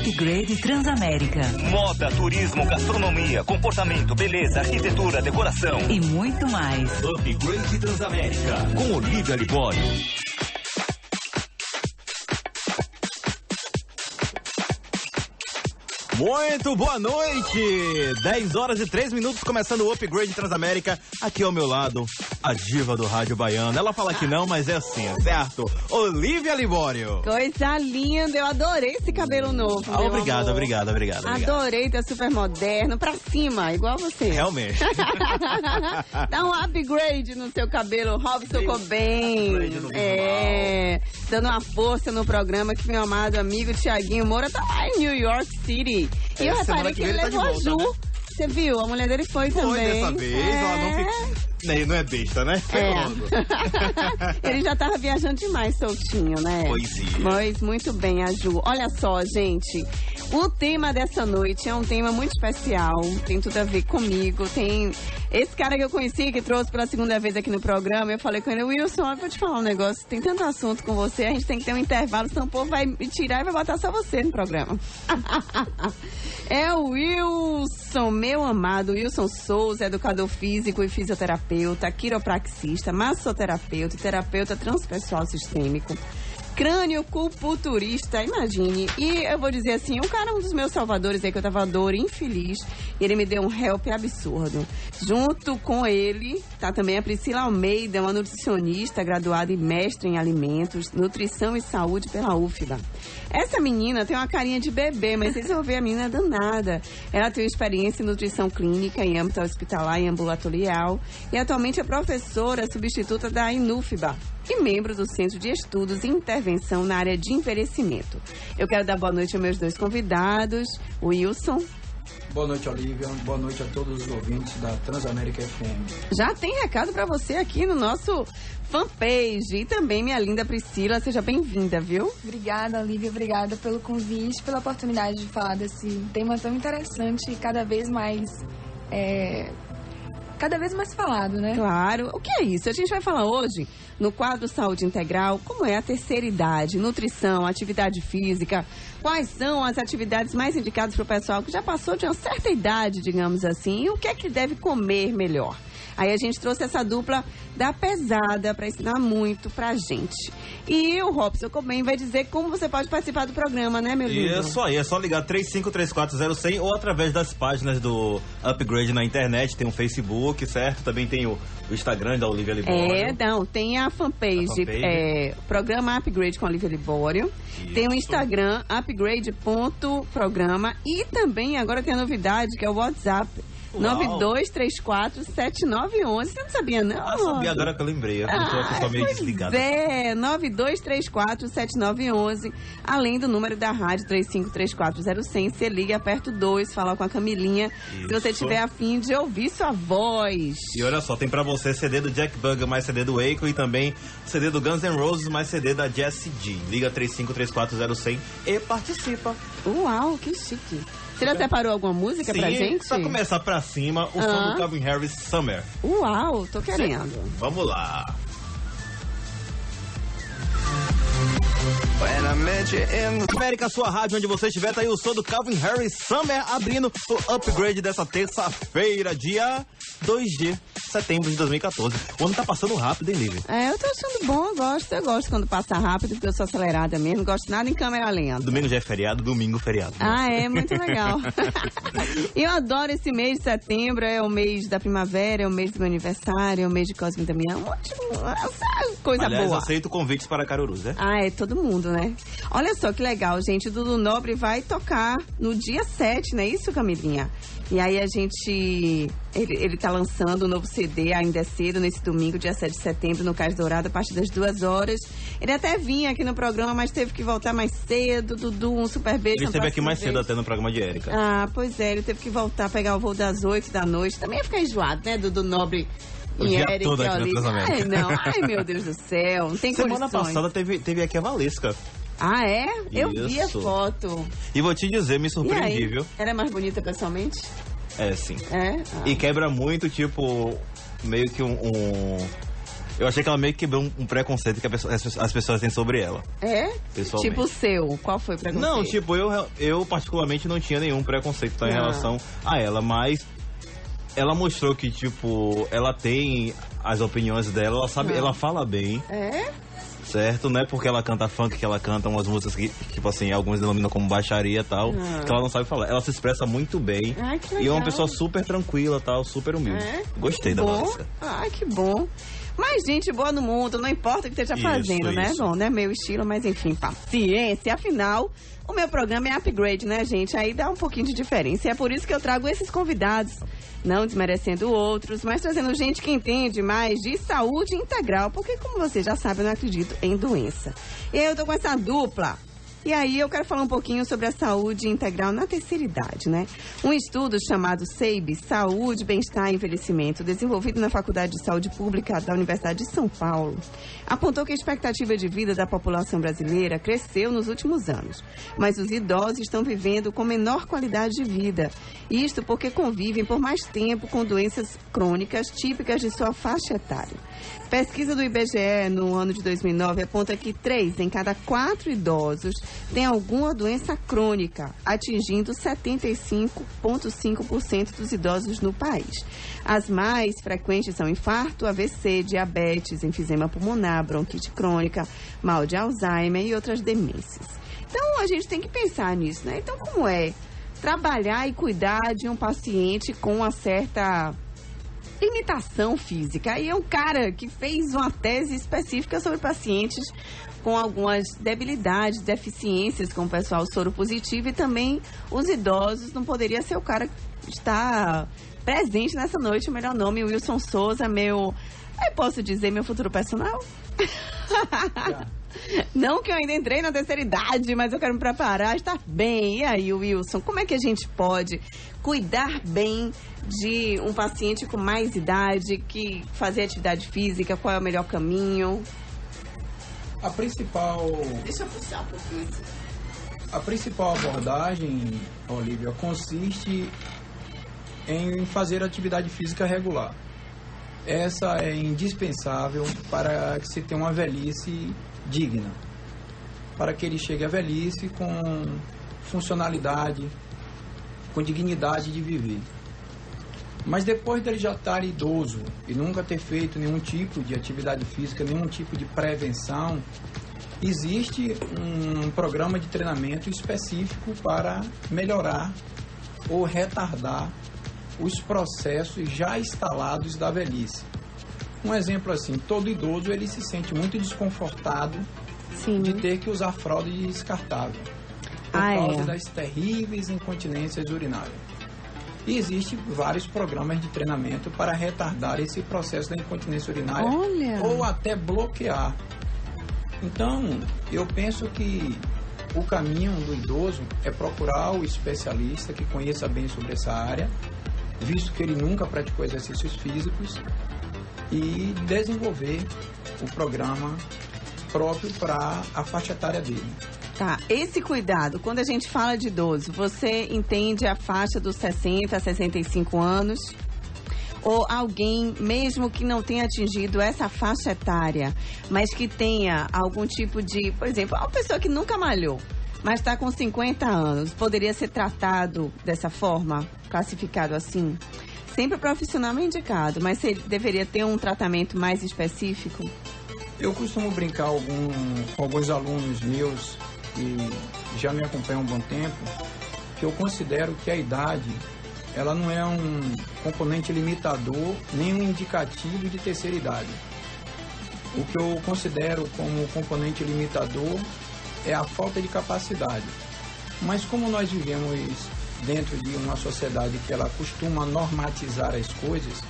Upgrade Transamérica. Moda, turismo, gastronomia, comportamento, beleza, arquitetura, decoração e muito mais. Upgrade Transamérica, com Olivia Libório. Muito boa noite! 10 horas e 3 minutos, começando o Upgrade Transamérica. Aqui ao meu lado, a diva do rádio baiano. Ela fala que não, mas é assim, certo? Olivia Libório. Coisa linda, eu adorei esse cabelo novo. Obrigado. Adorei, tá super moderno, pra cima, igual você. Realmente. Dá um upgrade no seu cabelo, Robson Cobain. Dando uma força no programa que meu amado amigo Thiaguinho Moura tá lá em New York City. E eu reparei que ele levou a Ju. Né? Você viu? A mulher dele foi também. Dessa vez, ela não fica... Não é besta, né? Ele já tava viajando demais soltinho, né? Pois muito bem, a Ju. Olha só, gente. O tema dessa noite é um tema muito especial. Tem tudo a ver comigo. Tem esse cara que eu conheci, que trouxe pela segunda vez aqui no programa. Eu falei com ele, Wilson, eu vou te falar um negócio. Tem tanto assunto com você, a gente tem que ter um intervalo, senão o povo vai me tirar e vai botar só você no programa. É o Wilson, meu amado. Wilson Souza, educador físico e fisioterapeuta, quiropraxista, massoterapeuta e terapeuta transpessoal sistêmico. Crânio-culturista, imagine. E eu vou dizer assim, o cara é um dos meus salvadores aí, que eu tava dor infeliz. E ele me deu um help absurdo. Junto com ele, tá também a Priscila Almeida, uma nutricionista, graduada e mestre em alimentos, nutrição e saúde pela UFBA. Essa menina tem uma carinha de bebê, mas vocês vão ver, a menina é danada. Ela tem experiência em nutrição clínica, em âmbito hospitalar e ambulatorial. E atualmente é professora substituta da INUFBA e membro do Centro de Estudos e Intervenção na área de envelhecimento. Eu quero dar boa noite aos meus dois convidados, o Wilson. Boa noite, Olivia. Boa noite a todos os ouvintes da Transamérica FM. Já tem recado para você aqui no nosso fanpage. E também minha linda Priscila, seja bem-vinda, viu? Obrigada, Olivia. Obrigada pelo convite, pela oportunidade de falar desse tema tão interessante e cada vez mais falado, né? Claro. O que é isso? A gente vai falar hoje, no quadro Saúde Integral, como é a terceira idade, nutrição, atividade física, quais são as atividades mais indicadas para o pessoal que já passou de uma certa idade, digamos assim, e o que é que deve comer melhor. Aí a gente trouxe essa dupla da pesada para ensinar muito pra gente. E o Robson Cobain vai dizer como você pode participar do programa, né, meu lindo? Isso aí, é só ligar 35340100 ou através das páginas do Upgrade na internet, tem um Facebook, certo? Também tem o Instagram da Olivia Libório. Tem a fanpage. Programa Upgrade com Olivia Libório. Isso. Tem o Instagram, upgrade.programa. E também agora tem a novidade, que é o WhatsApp. 92347911. Você não sabia, não? Sabia agora que eu lembrei. Eu sou uma pessoa meio desligada. 92347911. Além do número da rádio 35340100. Você liga, aperta o 2, fala com a Camilinha. Isso. Se você tiver a fim de ouvir sua voz. E olha só, tem pra você CD do Jack Bugger mais CD do Akon e também CD do Guns N' Roses mais CD da Jessie J. Liga 35340100 e participa. Uau, que chique. Você já separou alguma música pra gente? Pra começar pra cima, o som do Calvin Harris, Summer. Uau, tô querendo. Vamos lá. América, sua rádio, onde você estiver, tá aí o som do Calvin Harris, Summer, abrindo o Upgrade dessa terça-feira, dia 2 de setembro de 2014. O ano tá passando rápido, hein, Lívia? Eu tô achando bom, eu gosto quando passa rápido, porque eu sou acelerada mesmo, não gosto nada em câmera lenta. Domingo já é feriado, domingo feriado. Muito legal. Eu adoro esse mês de setembro, é o mês da primavera, é o mês do meu aniversário, é o mês de Cosme Damião, coisa Aliás, boa. aceito convites para Carurus, né? É todo mundo, né? Olha só que legal, gente, o Dudu Nobre vai tocar no dia 7, não é isso, Camilinha? E aí a gente... Ele tá lançando um novo CD, ainda é cedo, nesse domingo, dia 7 de setembro, no Cais Dourado, a partir das 2 horas. Ele até vinha aqui no programa, mas teve que voltar mais cedo. Dudu, um super beijo. Ele esteve aqui mais cedo até no programa de Érica. Pois é, ele teve que voltar, pegar o voo das 8 da noite. Também ia ficar enjoado, né, Dudu Nobre? O dia todo aqui no Transamérica. Meu Deus do céu, não tem Semana condições. passada teve aqui a Valesca. É? Eu Isso. vi a foto. E vou te dizer, me surpreendi, viu? Ela é mais bonita pessoalmente? Sim. É? E quebra muito, tipo, meio que Eu achei que ela meio que quebrou um preconceito que as pessoas têm sobre ela. É? Pessoalmente. Tipo o seu, qual foi o preconceito? Não, tipo, eu particularmente não tinha nenhum preconceito em relação a ela, mas ela mostrou que, tipo, ela tem as opiniões dela, ela sabe, ela fala bem. É? Certo, não é porque ela canta funk que ela canta umas músicas que, tipo assim, alguns denominam como baixaria e tal, que ela não sabe falar. Ela se expressa muito bem. Ai, que legal. E é uma pessoa super tranquila, tal, super humilde. Gostei da Vanessa. Ai, que bom. Mas gente boa no mundo, não importa o que esteja fazendo, né? Bom, não é meu estilo, mas enfim, paciência. Afinal, o meu programa é upgrade, né, gente? Aí dá um pouquinho de diferença. E é por isso que eu trago esses convidados, não desmerecendo outros, mas trazendo gente que entende mais de saúde integral. Porque, como você já sabe, eu não acredito em doença. E aí eu tô com essa dupla. E aí eu quero falar um pouquinho sobre a saúde integral na terceira idade, né? Um estudo chamado SEIB, Saúde, Bem-Estar e Envelhecimento, desenvolvido na Faculdade de Saúde Pública da Universidade de São Paulo, apontou que a expectativa de vida da população brasileira cresceu nos últimos anos. Mas os idosos estão vivendo com menor qualidade de vida. Isto porque convivem por mais tempo com doenças crônicas típicas de sua faixa etária. Pesquisa do IBGE no ano de 2009 aponta que 3 em cada 4 idosos têm alguma doença crônica, atingindo 75,5% dos idosos no país. As mais frequentes são infarto, AVC, diabetes, enfisema pulmonar, bronquite crônica, mal de Alzheimer e outras demências. Então, a gente tem que pensar nisso, né? Então, como é trabalhar e cuidar de um paciente com uma certa limitação física? E é um cara que fez uma tese específica sobre pacientes com algumas debilidades, deficiências, como o pessoal soro positivo, e também os idosos. Não poderia ser o cara que está presente nessa noite. O melhor nome, Wilson Souza, eu posso dizer meu futuro personal? Não que eu ainda entrei na terceira idade, mas eu quero me preparar, estar bem. E aí, Wilson, como é que a gente pode cuidar bem de um paciente com mais idade, que fazer atividade física? Qual é o melhor caminho? A principal... Deixa eu puxar um pouquinho. A principal abordagem, Olivia, consiste em fazer atividade física regular. Essa é indispensável para que se tenha uma velhice digna, para que ele chegue à velhice com funcionalidade, com dignidade de viver. Mas depois dele já estar idoso e nunca ter feito nenhum tipo de atividade física, nenhum tipo de prevenção, existe um programa de treinamento específico para melhorar ou retardar os processos já instalados da velhice. Um exemplo assim, todo idoso ele se sente muito desconfortado de ter que usar fralda descartável por causa das terríveis incontinências urinárias. E existem vários programas de treinamento para retardar esse processo da incontinência urinária ou até bloquear. Então, eu penso que o caminho do idoso é procurar o especialista que conheça bem sobre essa área, visto que ele nunca praticou exercícios físicos, e desenvolver o programa próprio para a faixa etária dele. Tá, esse cuidado, quando a gente fala de idoso, você entende a faixa dos 60 a 65 anos? Ou alguém, mesmo que não tenha atingido essa faixa etária, mas que tenha algum tipo de, por exemplo, uma pessoa que nunca malhou, mas está com 50 anos, poderia ser tratado dessa forma, classificado assim? Sempre profissionalmente indicado, mas ele deveria ter um tratamento mais específico? Eu costumo brincar com alguns alunos meus que já me acompanham há um bom tempo, que eu considero que a idade, ela não é um componente limitador, nem um indicativo de terceira idade. O que eu considero como componente limitador é a falta de capacidade. Mas como nós vivemos dentro de uma sociedade que ela costuma normatizar as coisas,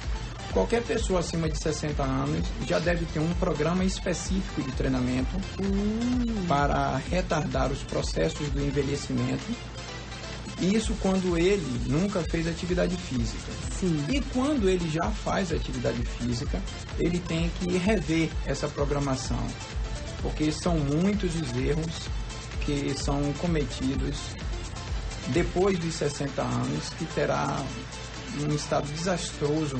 qualquer pessoa acima de 60 anos já deve ter um programa específico de treinamento para retardar os processos do envelhecimento. Isso quando ele nunca fez atividade física. Sim. E quando ele já faz atividade física, ele tem que rever essa programação, porque são muitos os erros que são cometidos depois dos 60 anos, que terá um estado desastroso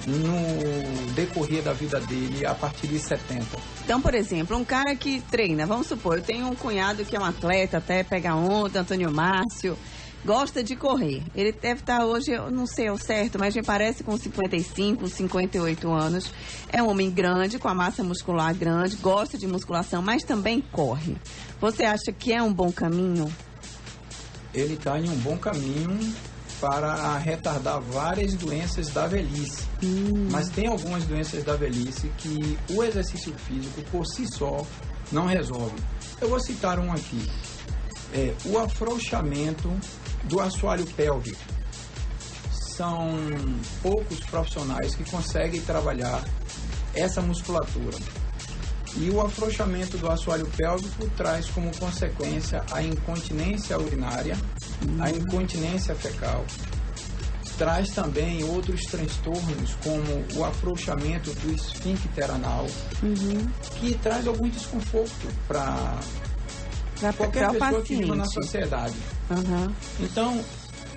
no decorrer da vida dele a partir de 70. Então, por exemplo, um cara que treina, vamos supor, eu tenho um cunhado que é um atleta, até pega onda, Antônio Márcio, gosta de correr. Ele deve estar hoje, eu não sei ao certo, mas me parece com 55, 58 anos. É um homem grande, com a massa muscular grande, gosta de musculação, mas também corre. Você acha que é um bom caminho? Ele está em um bom caminho para retardar várias doenças da velhice. Mas tem algumas doenças da velhice que o exercício físico por si só não resolve. Eu vou citar um aqui. O afrouxamento do assoalho pélvico. São poucos profissionais que conseguem trabalhar essa musculatura. E o afrouxamento do assoalho pélvico traz como consequência a incontinência urinária, a incontinência fecal. Traz também outros transtornos, como o afrouxamento do esfíncter anal, que traz algum desconforto para qualquer pessoa que viva na sociedade. Então,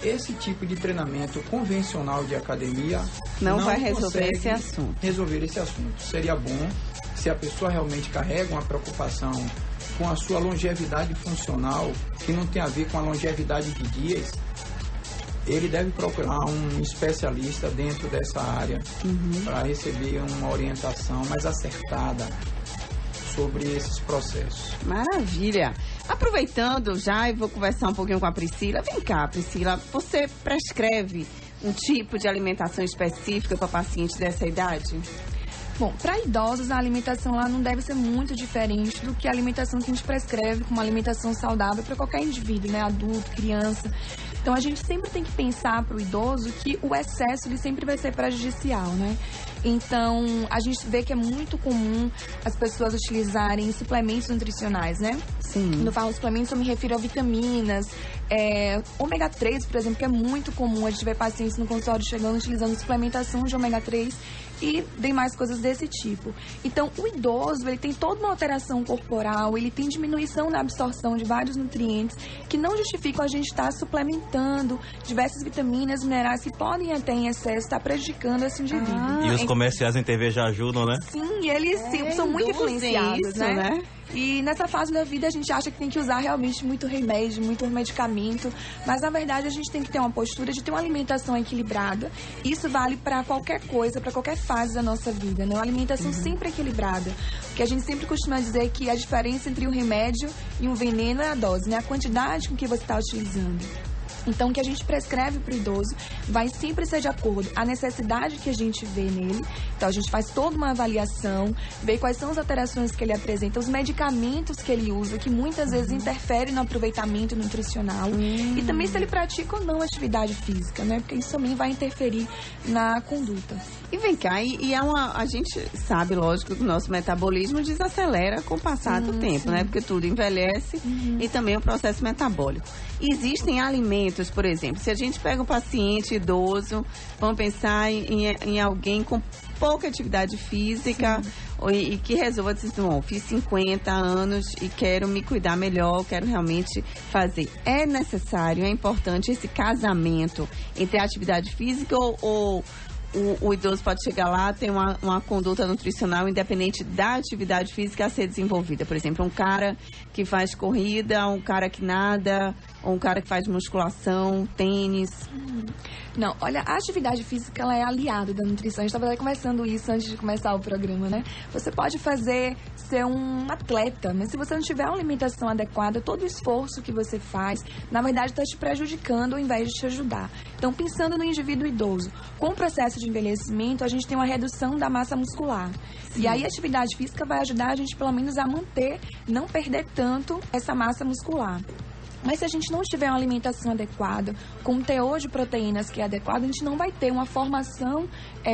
esse tipo de treinamento convencional de academia não vai resolver esse assunto. Seria bom se a pessoa realmente carrega uma preocupação com a sua longevidade funcional, que não tem a ver com a longevidade de dias, ele deve procurar um especialista dentro dessa área para receber uma orientação mais acertada sobre esses processos. Maravilha! Aproveitando já, e vou conversar um pouquinho com a Priscila. Vem cá, Priscila, você prescreve um tipo de alimentação específica para pacientes dessa idade? Bom, para idosos, a alimentação lá não deve ser muito diferente do que a alimentação que a gente prescreve como alimentação saudável para qualquer indivíduo, né? Adulto, criança. Então, a gente sempre tem que pensar para o idoso que o excesso ele sempre vai ser prejudicial, né? Então, a gente vê que é muito comum as pessoas utilizarem suplementos nutricionais, né? Sim. Quando eu falo suplementos, eu me refiro a vitaminas, ômega 3, por exemplo, que é muito comum. A gente vê pacientes no consultório chegando utilizando suplementação de ômega 3 e demais coisas desse tipo. Então, o idoso, ele tem toda uma alteração corporal, ele tem diminuição na absorção de vários nutrientes que não justificam a gente estar suplementando diversas vitaminas, minerais que podem até em excesso estar prejudicando esse indivíduo. E os comerciais em TV já ajudam, né? Sim, eles são muito influenciados, isso, né? E nessa fase da vida a gente acha que tem que usar realmente muito remédio, muito medicamento, mas na verdade a gente tem que ter uma postura de ter uma alimentação equilibrada. Isso vale para qualquer coisa, para qualquer fase da nossa vida, né? Uma alimentação sempre equilibrada. Porque a gente sempre costuma dizer que a diferença entre um remédio e um veneno é a dose, né? A quantidade com que você está utilizando. Então, o que a gente prescreve para o idoso vai sempre ser de acordo com a necessidade que a gente vê nele. Então, a gente faz toda uma avaliação, vê quais são as alterações que ele apresenta, os medicamentos que ele usa, que muitas vezes interferem no aproveitamento nutricional. E também se ele pratica ou não atividade física, né? Porque isso também vai interferir na conduta. E vem cá, a gente sabe, lógico, que o nosso metabolismo desacelera com o passar do tempo, né? Porque tudo envelhece e também o processo metabólico. Existem alimentos, por exemplo, se a gente pega um paciente idoso, vamos pensar em alguém com pouca atividade física e que resolva dizer, bom, fiz 50 anos e quero me cuidar melhor, quero realmente fazer. É necessário, é importante esse casamento entre a atividade física ou o idoso pode chegar lá, tem uma conduta nutricional independente da atividade física a ser desenvolvida. Por exemplo, um cara que faz corrida, um cara que nada, ou um cara que faz musculação, tênis. Não, olha, a atividade física ela é aliada da nutrição. A gente estava conversando isso antes de começar o programa, né? Você pode ser um atleta, mas se você não tiver uma alimentação adequada, todo o esforço que você faz, na verdade, está te prejudicando ao invés de te ajudar. Então, pensando no indivíduo idoso, com o processo de envelhecimento, a gente tem uma redução da massa muscular. Sim. E aí, a atividade física vai ajudar a gente, pelo menos, a manter, não perder tanto essa massa muscular. Mas se a gente não tiver uma alimentação adequada, com um teor de proteínas que é adequado, a gente não vai ter uma formação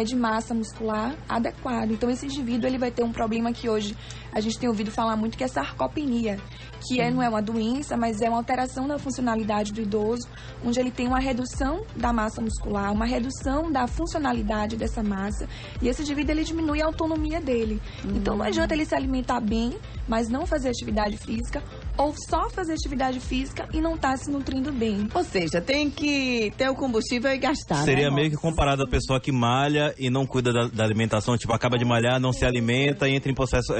de massa muscular adequada. Então, esse indivíduo ele vai ter um problema que hoje a gente tem ouvido falar muito, que é sarcopenia, que não é uma doença, mas é uma alteração da funcionalidade do idoso, onde ele tem uma redução da massa muscular, uma redução da funcionalidade dessa massa, e esse indivíduo ele diminui a autonomia dele. Então, não adianta ele se alimentar bem, mas não fazer atividade física, ou só fazer atividade física e não tá se nutrindo bem. Ou seja, tem que ter o combustível e gastar, Seria né, meio que comparado a pessoa que malha e não cuida da alimentação, tipo, acaba de malhar, não se alimenta e entra em processo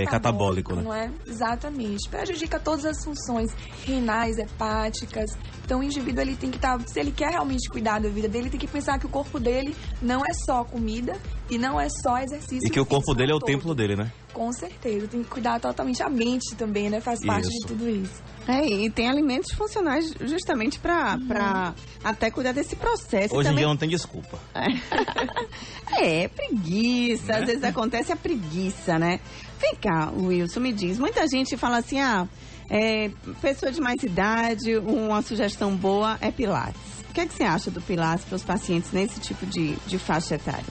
catabólico, né? Não é? Exatamente. Prejudica todas as funções renais, hepáticas. Então o indivíduo ele tem que estar, se ele quer realmente cuidar da vida dele, tem que pensar que o corpo dele não é só comida e não é só exercício. E que o corpo físico dele é o todo. templo dele, né? Com certeza, tem que cuidar totalmente a mente também, né? Faz parte de tudo isso. E tem alimentos funcionais justamente para até cuidar desse processo. Hoje em também... dia não tem desculpa. Preguiça. Né? Às vezes acontece a preguiça, né? Vem cá, Wilson, me diz. Muita gente fala assim, pessoa de mais idade, uma sugestão boa é Pilates. O que é que você acha do Pilates para os pacientes nesse tipo de faixa etária?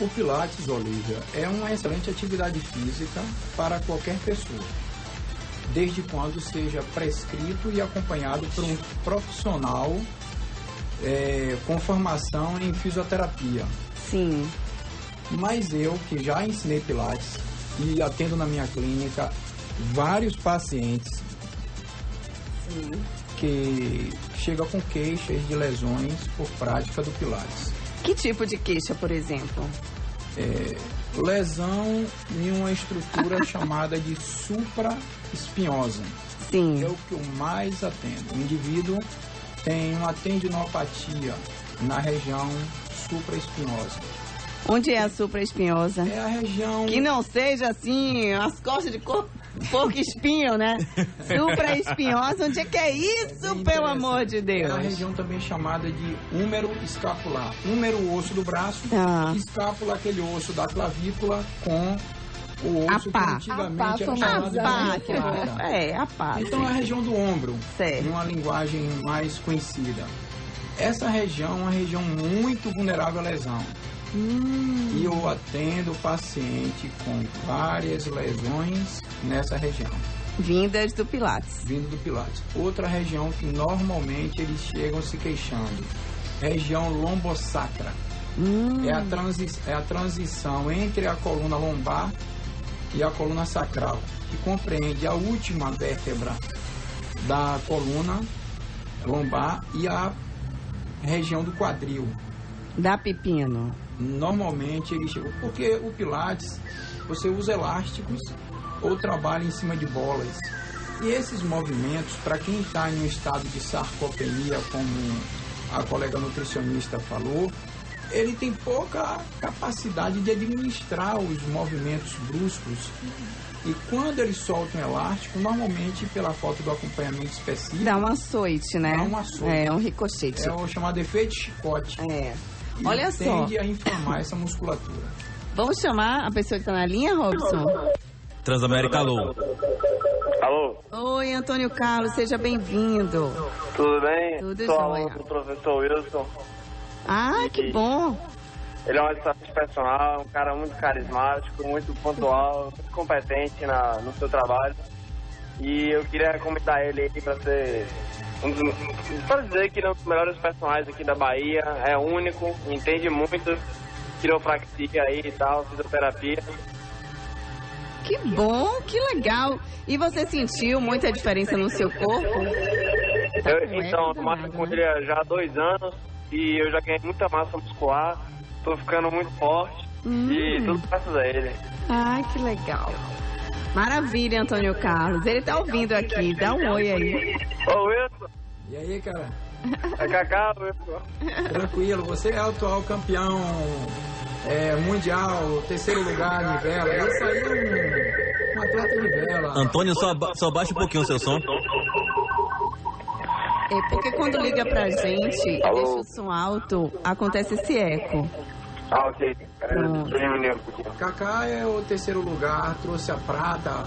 O Pilates, Olívia, é uma excelente atividade física para qualquer pessoa, desde quando seja prescrito e acompanhado por um profissional com formação em fisioterapia. Sim. Mas eu, que já ensinei Pilates e atendo na minha clínica vários pacientes que chegam com queixas de lesões por prática do Pilates. Que tipo de queixa, por exemplo? Lesão em uma estrutura chamada de supraespinhosa. Sim. É o que eu mais atendo. O indivíduo tem uma tendinopatia na região supraespinhosa. Onde é a supraespinhosa? É a região... Que não seja assim, as costas de porco espinho, né? Supraespinhosa, onde é que é isso, pelo amor de Deus? É a região também chamada de húmero escapular. Húmero, o osso do braço, escápula, aquele osso da clavícula com o osso que antigamente era chamado de a pá. Então, é a região do ombro, certo, em uma linguagem mais conhecida. Essa região é uma região muito vulnerável à lesão. E eu atendo paciente com várias lesões nessa região. Vindas do Pilates. Vindo do Pilates. Outra região que normalmente eles chegam se queixando. Região lombosacra. É a transição entre a coluna lombar e a coluna sacral, que compreende a última vértebra da coluna lombar e a região do quadril. Dá pepino. Normalmente eles chegam, porque o Pilates você usa elásticos ou trabalha em cima de bolas. E esses movimentos, para quem está em um estado de sarcopenia, como a colega nutricionista falou, ele tem pouca capacidade de administrar os movimentos bruscos. E quando ele solta um elástico, normalmente pela falta do acompanhamento específico... Dá um açoite, né? Dá um açoite. É, um ricochete. É o chamado efeito chicote. E olha só. tende a inflamar essa musculatura. Vamos chamar a pessoa que está na linha, Robson? Transamérica, alô. Alô? Oi, Antônio Carlos, seja bem-vindo. Tudo bem? Tudo Sou jóia. aluno do professor Wilson. Que bom. Ele é um excelente personal, um cara muito carismático, muito pontual, muito competente no seu trabalho. E eu queria recomendar ele aí para ser pode dizer que ele é um dos melhores personagens aqui da Bahia, é único, entende muito, quiropraxia aí e tal, fisioterapia. Que bom, que legal. E você sentiu muita diferença no seu corpo? Eu faço com ele já há 2 anos e eu já ganhei muita massa muscular, tô ficando muito forte e tudo graças a ele. Ai, que legal. Maravilha, Antônio Carlos. Ele tá ouvindo aqui, dá um oi aí. Ô, Wilson. E aí, cara? É Cacá, Wilson. Tranquilo, você é o atual campeão mundial, 3º lugar, nivela. Esse aí é um atleta nivela. Antônio, só baixa um pouquinho o seu som. É porque quando liga pra gente e deixa o som alto, acontece esse eco. Ok. Cacá é o 3º lugar, trouxe a prata,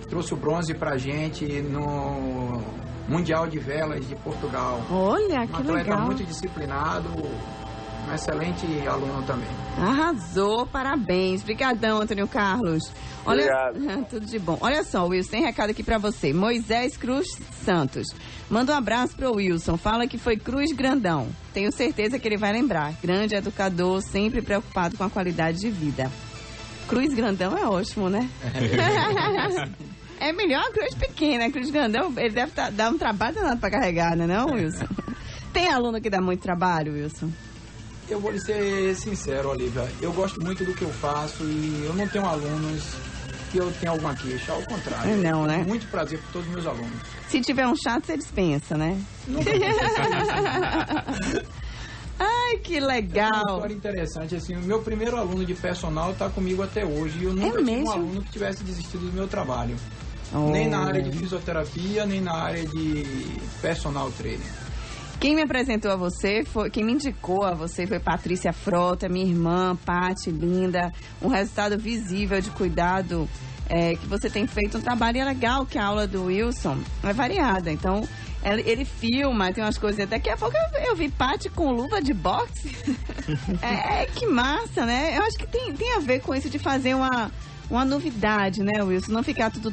trouxe o bronze pra gente no Mundial de Velas de Portugal. Olha, que um atleta legal. muito disciplinado, um excelente aluno também. Arrasou, parabéns. Obrigadão, Antônio Carlos. Obrigado. Tudo de bom. Olha só, Wilson, tem recado aqui pra você. Moisés Cruz Santos. Manda um abraço pro Wilson. Fala que foi Cruz Grandão. Tenho certeza que ele vai lembrar. Grande educador, sempre preocupado com a qualidade de vida. Cruz Grandão é ótimo, né? É melhor a cruz pequena, a cruz grandão, ele deve dar um trabalho danado pra carregar, não, Wilson? Tem aluno que dá muito trabalho, Wilson? Eu vou lhe ser sincero, Olivia. Eu gosto muito do que eu faço e eu não tenho alunos que eu tenha alguma queixa. Ao contrário. Não, né? Tenho muito prazer por todos os meus alunos. Se tiver um chato, você dispensa, né? Nunca Ai, que legal. Uma história interessante, assim, o meu primeiro aluno de personal está comigo até hoje e eu nunca tive um aluno que tivesse desistido do meu trabalho. Nem na área de fisioterapia, nem na área de personal training. Quem me apresentou a você, quem me indicou a você foi Patrícia Frota, minha irmã, Pati, linda. Um resultado visível de cuidado que você tem feito. Um trabalho legal, que a aula do Wilson é variada. Então, ele filma, tem umas coisas. Daqui a pouco eu vi Pati com luva de boxe. Que massa, né? Eu acho que tem a ver com isso de fazer uma novidade, né, Wilson? Não ficar tudo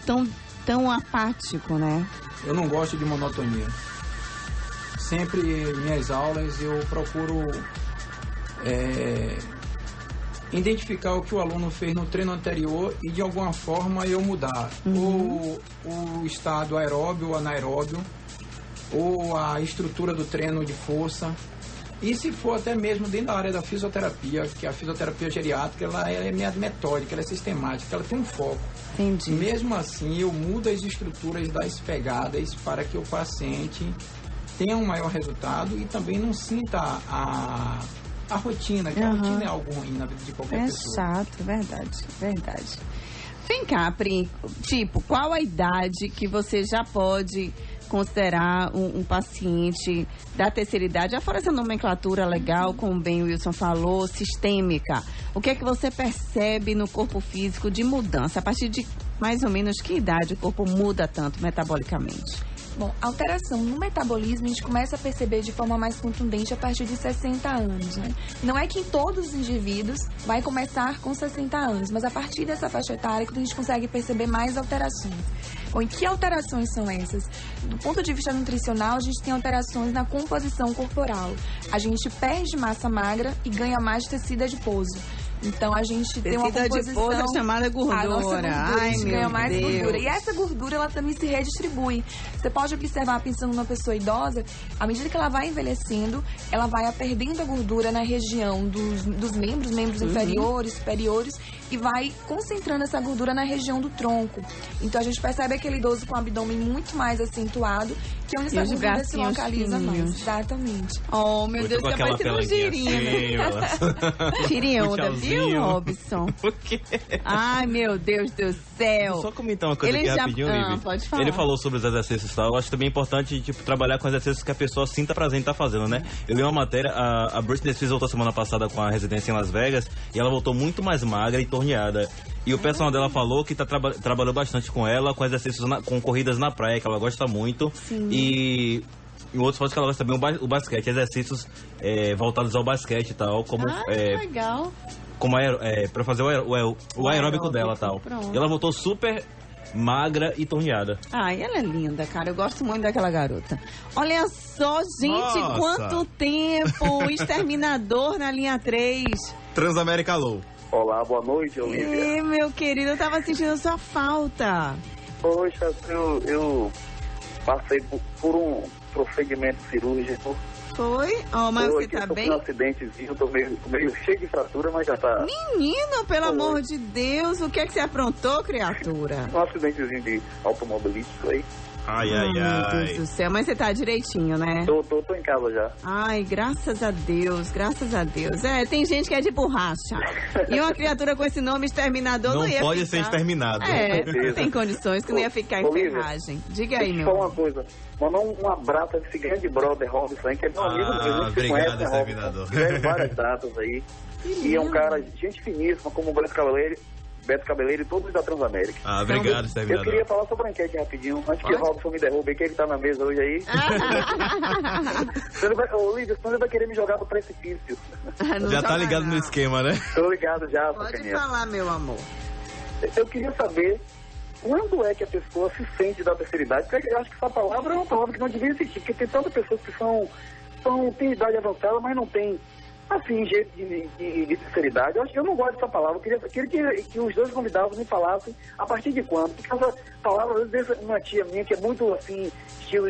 tão apático, né? Eu não gosto de monotonia. Sempre minhas aulas eu procuro identificar o que o aluno fez no treino anterior e de alguma forma eu mudar. Ou o estado aeróbio ou anaeróbio, ou a estrutura do treino de força. E se for até mesmo dentro da área da fisioterapia, que a fisioterapia geriátrica ela é metódica, ela é sistemática, ela tem um foco. Entendi. Mesmo assim, eu mudo as estruturas das pegadas para que o paciente tenha um maior resultado e também não sinta a rotina, que a rotina é algo ruim na vida de qualquer pessoa. É chato, verdade. Vem cá, Pri, qual a idade que você já pode considerar um paciente da terceira idade, fora essa nomenclatura legal, como bem o Wilson falou, sistêmica? O que é que você percebe no corpo físico de mudança? A partir de mais ou menos que idade o corpo muda tanto metabolicamente? Bom, alteração no metabolismo a gente começa a perceber de forma mais contundente a partir de 60 anos, né? Não é que em todos os indivíduos vai começar com 60 anos, mas a partir dessa faixa etária que a gente consegue perceber mais alterações. Bom, e que alterações são essas? Do ponto de vista nutricional, a gente tem alterações na composição corporal. A gente perde massa magra e ganha mais tecido adiposo. Então, a gente tem uma composição... Tecido adiposo é chamada gordura. A nossa gordura, Ai, a gente meu ganha mais Deus. gordura. E essa gordura, ela também se redistribui. Você pode observar, pensando numa pessoa idosa, à medida que ela vai envelhecendo, ela vai perdendo a gordura na região dos membros inferiores, superiores, e vai concentrando essa gordura na região do tronco. Então, a gente percebe aquele idoso com o abdômen muito mais acentuado, que é onde essa gordura se localiza mais. Exatamente. Oh, meu Deus, você vai ter um girinho. Tirinha onda, viu, Robson? Por quê? Ai, meu Deus do céu. Só comentar uma coisa aqui rapidinho, Olivia. Pode falar. Ele falou sobre os exercícios e tal. Eu acho também importante, trabalhar com exercícios que a pessoa sinta prazer em estar fazendo, né? Eu li uma matéria, a Britney Spears voltou semana passada com a residência em Las Vegas e ela voltou muito mais magra e torneada. E o personal dela falou que trabalhou bastante com ela, com exercícios, com corridas na praia, que ela gosta muito. Sim. E em outros esportes que ela gosta também, o basquete, exercícios voltados ao basquete e tal. Como, que legal. Como pra fazer o aeróbico dela e tal. Pronto. E ela voltou super magra e torneada. Ai, ela é linda, cara. Eu gosto muito daquela garota. Olha só, gente, Nossa. Quanto tempo! Exterminador na linha 3. Transamérica Low. Olá, boa noite, Olivia. Ih, meu querido, eu tava sentindo sua falta. Poxa, eu passei por um procedimento cirúrgico. Foi? Oh, mas você tá bem? Um acidentezinho, tô meio cheio de fratura, mas já tá... Menino, pelo amor de Deus, o que é que você aprontou, criatura? Um acidentezinho de automobilístico aí. Ai. Meu Deus do céu, mas você tá direitinho, né? Tô em casa já. Ai, graças a Deus, graças a Deus. Tem gente que é de borracha. E uma criatura com esse nome exterminador não ia pode ficar... ser exterminado. Não tem condições, que não ia ficar em ferragem. Diga aí, meu. Só uma coisa, mandar um abraço a esse grande brother Robson, que é meu amigo mesmo. Obrigado, conhece, exterminador. Tivemos várias datas aí. E é um cara, gente finíssima, como o Beto Cabeleiro e todos da Transamérica. Obrigado, Eu exterminador. queria falar sobre a enquete rapidinho, antes que o Robson me derrube, que ele tá na mesa hoje aí. Olivia, senão ele vai querer me jogar pro precipício. Já tá ligado no esquema, né? Tô ligado já, Pode Sacaninha. falar, meu amor. Eu queria saber quando é que a pessoa se sente da terceira idade, porque eu acho que essa palavra é uma palavra que não devia existir, porque tem tantas pessoas que têm idade avançada, mas não tem assim, jeito de sinceridade. Eu acho que eu não gosto dessa palavra. Eu queria que os dois convidados me falassem a partir de quando. Porque essa palavra, às vezes, uma tia minha que é muito, assim,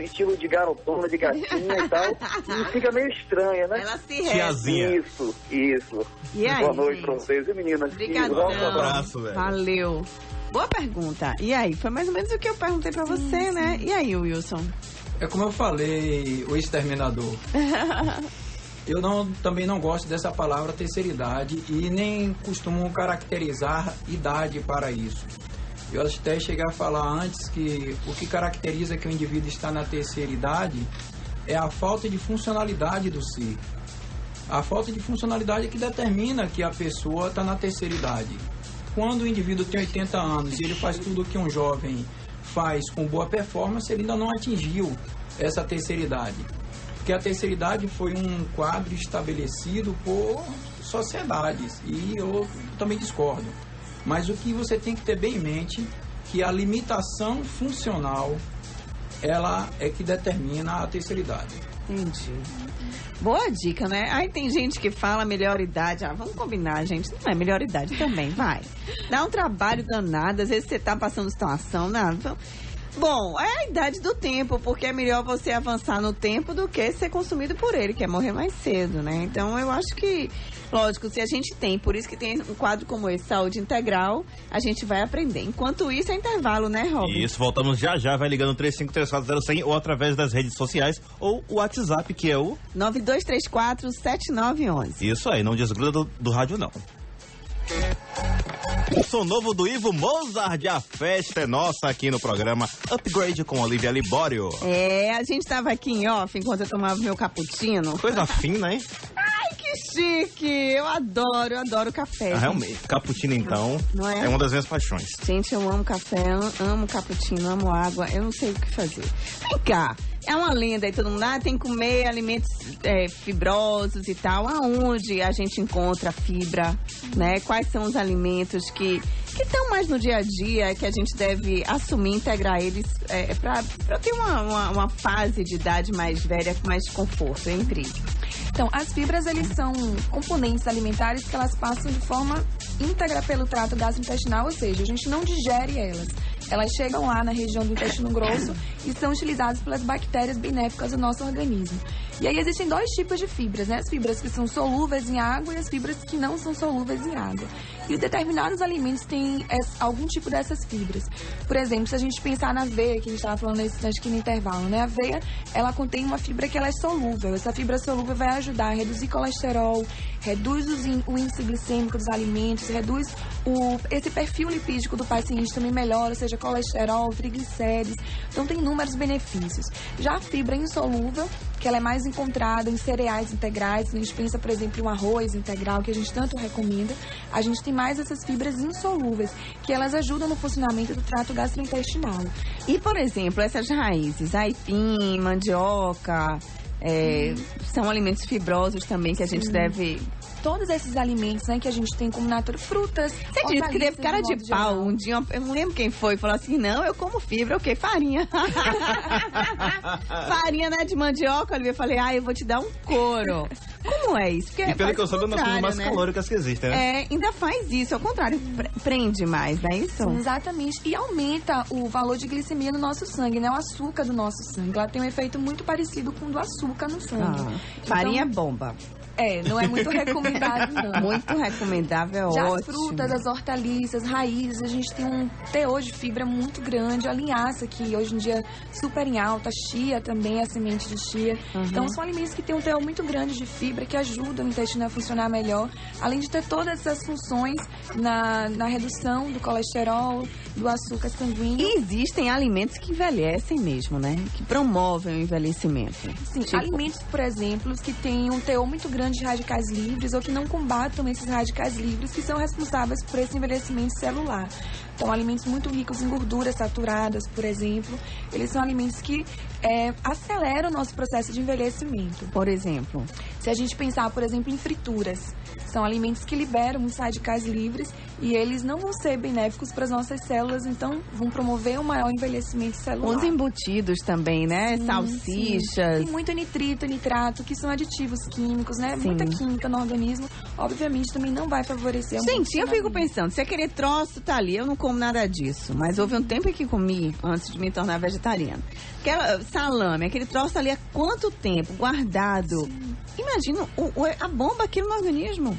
estilo de garotona, de gatinha e tal, e fica meio estranha, né? Ela se rege. Tiazinha. Isso. E aí, Boa noite gente? pra vocês, e meninas. Obrigadão. Um abraço, velho. Valeu. Boa pergunta. E aí, foi mais ou menos o que eu perguntei pra você, né? E aí, Wilson? É como eu falei, o exterminador. Eu também não gosto dessa palavra terceiridade e nem costumo caracterizar idade para isso. Eu até cheguei a falar antes que o que caracteriza que o indivíduo está na terceira idade é a falta de funcionalidade do ser. A falta de funcionalidade é que determina que a pessoa está na terceira idade. Quando o indivíduo tem 80 anos e ele faz tudo o que um jovem faz com boa performance, ele ainda não atingiu essa terceira idade. Porque a terceira idade foi um quadro estabelecido por sociedades, e eu também discordo. Mas o que você tem que ter bem em mente que a limitação funcional, ela é que determina a terceira idade. Entendi. Boa dica, né? Aí tem gente que fala melhor idade. Ah, vamos combinar, gente. Não é melhor idade também, vai. Dá um trabalho danado, às vezes você tá passando situação, nada. Bom, é a idade do tempo, porque é melhor você avançar no tempo do que ser consumido por ele, que é morrer mais cedo, né? Então, eu acho que, lógico, se a gente tem, por isso que tem um quadro como esse, Saúde Integral, a gente vai aprender. Enquanto isso, é intervalo, né, Robin? Isso, voltamos já, vai ligando 35340100 ou através das redes sociais ou o WhatsApp, que é o 9234-7911. Isso aí, não desgruda do rádio, não. O som novo do Ivo Mozart, a festa é nossa aqui no programa Upgrade com Olivia Libório. É, a gente tava aqui em off enquanto eu tomava meu cappuccino. Coisa fina, hein? Ai, que chique! Eu adoro café. Ah, realmente, cappuccino então, Não é? é uma das minhas paixões. Gente, eu amo café, amo cappuccino, amo água, eu não sei o que fazer. Vem cá, é uma lenda aí, todo mundo tem que comer alimentos fibrosos e tal. Aonde a gente encontra fibra, né? Quais são os alimentos que estão mais no dia a dia, que a gente deve assumir, integrar eles para ter uma fase de idade mais velha com mais conforto, é incrível. Então, as fibras, eles são componentes alimentares que elas passam de forma íntegra pelo trato gastrointestinal, ou seja, a gente não digere elas. Elas chegam lá na região do intestino grosso e são utilizadas pelas bactérias benéficas do nosso organismo. E aí existem dois tipos de fibras, né? As fibras que são solúveis em água e as fibras que não são solúveis em água. E determinados alimentos têm algum tipo dessas fibras. Por exemplo, se a gente pensar na aveia, que a gente estava falando nesse instante aqui no intervalo, né? A aveia, ela contém uma fibra que ela é solúvel. Essa fibra solúvel vai ajudar a reduzir colesterol, reduz o índice glicêmico dos alimentos, reduz esse perfil lipídico do paciente também melhora, ou seja, colesterol, triglicérides. Então tem inúmeros benefícios. Já a fibra insolúvel, que ela é mais encontrada em cereais integrais, a gente pensa, por exemplo, em um arroz integral, que a gente tanto recomenda, a gente tem mais essas fibras insolúveis, que elas ajudam no funcionamento do trato gastrointestinal. E, por exemplo, essas raízes, aipim, mandioca, são alimentos fibrosos também que a gente deve... Todos esses alimentos, né, que a gente tem como natural, frutas. Você disse que teve cara de pau um dia, eu não lembro quem foi, falou assim: não, eu como fibra, o quê? Farinha. Farinha, né, de mandioca. Eu falei: eu vou te dar um couro. Como é isso? Porque e pelo que eu soube, é uma das coisas mais calóricas que existem, né? Ainda faz isso, ao contrário, prende mais, não é isso? Sim, exatamente. E aumenta o valor de glicemia no nosso sangue, né? O açúcar do nosso sangue. Ela tem um efeito muito parecido com o do açúcar no sangue. Farinha é bomba. Não é muito recomendável, não. Muito recomendável, Já ótimo. as frutas, as hortaliças, raízes, a gente tem um teor de fibra muito grande. A linhaça, que hoje em dia é super em alta, a chia também, a semente de chia. Então, são alimentos que têm um teor muito grande de fibra, que ajudam o intestino a funcionar melhor, além de ter todas essas funções na redução do colesterol, do açúcar sanguíneo. E existem alimentos que envelhecem mesmo, né? Que promovem o envelhecimento. Sim, alimentos, por exemplo, que têm um teor muito grande de radicais livres ou que não combatam esses radicais livres que são responsáveis por esse envelhecimento celular. Então, alimentos muito ricos em gorduras saturadas, por exemplo, eles são alimentos que aceleram o nosso processo de envelhecimento. Por exemplo? Se a gente pensar, por exemplo, em frituras, são alimentos que liberam os radicais livres e eles não vão ser benéficos para as nossas células, então vão promover um maior envelhecimento celular. Os embutidos também, né? Sim, salsichas. Tem muito nitrito, nitrato, que são aditivos químicos, né? Sim. Muita química no organismo, obviamente também não vai favorecer. Gente, eu fico pensando, se aquele troço tá ali, eu não como nada disso, mas houve um tempo em que comi, antes de me tornar vegetariana. Salame, aquele troço ali há quanto tempo guardado? Sim. Imagina a bomba aquilo no organismo.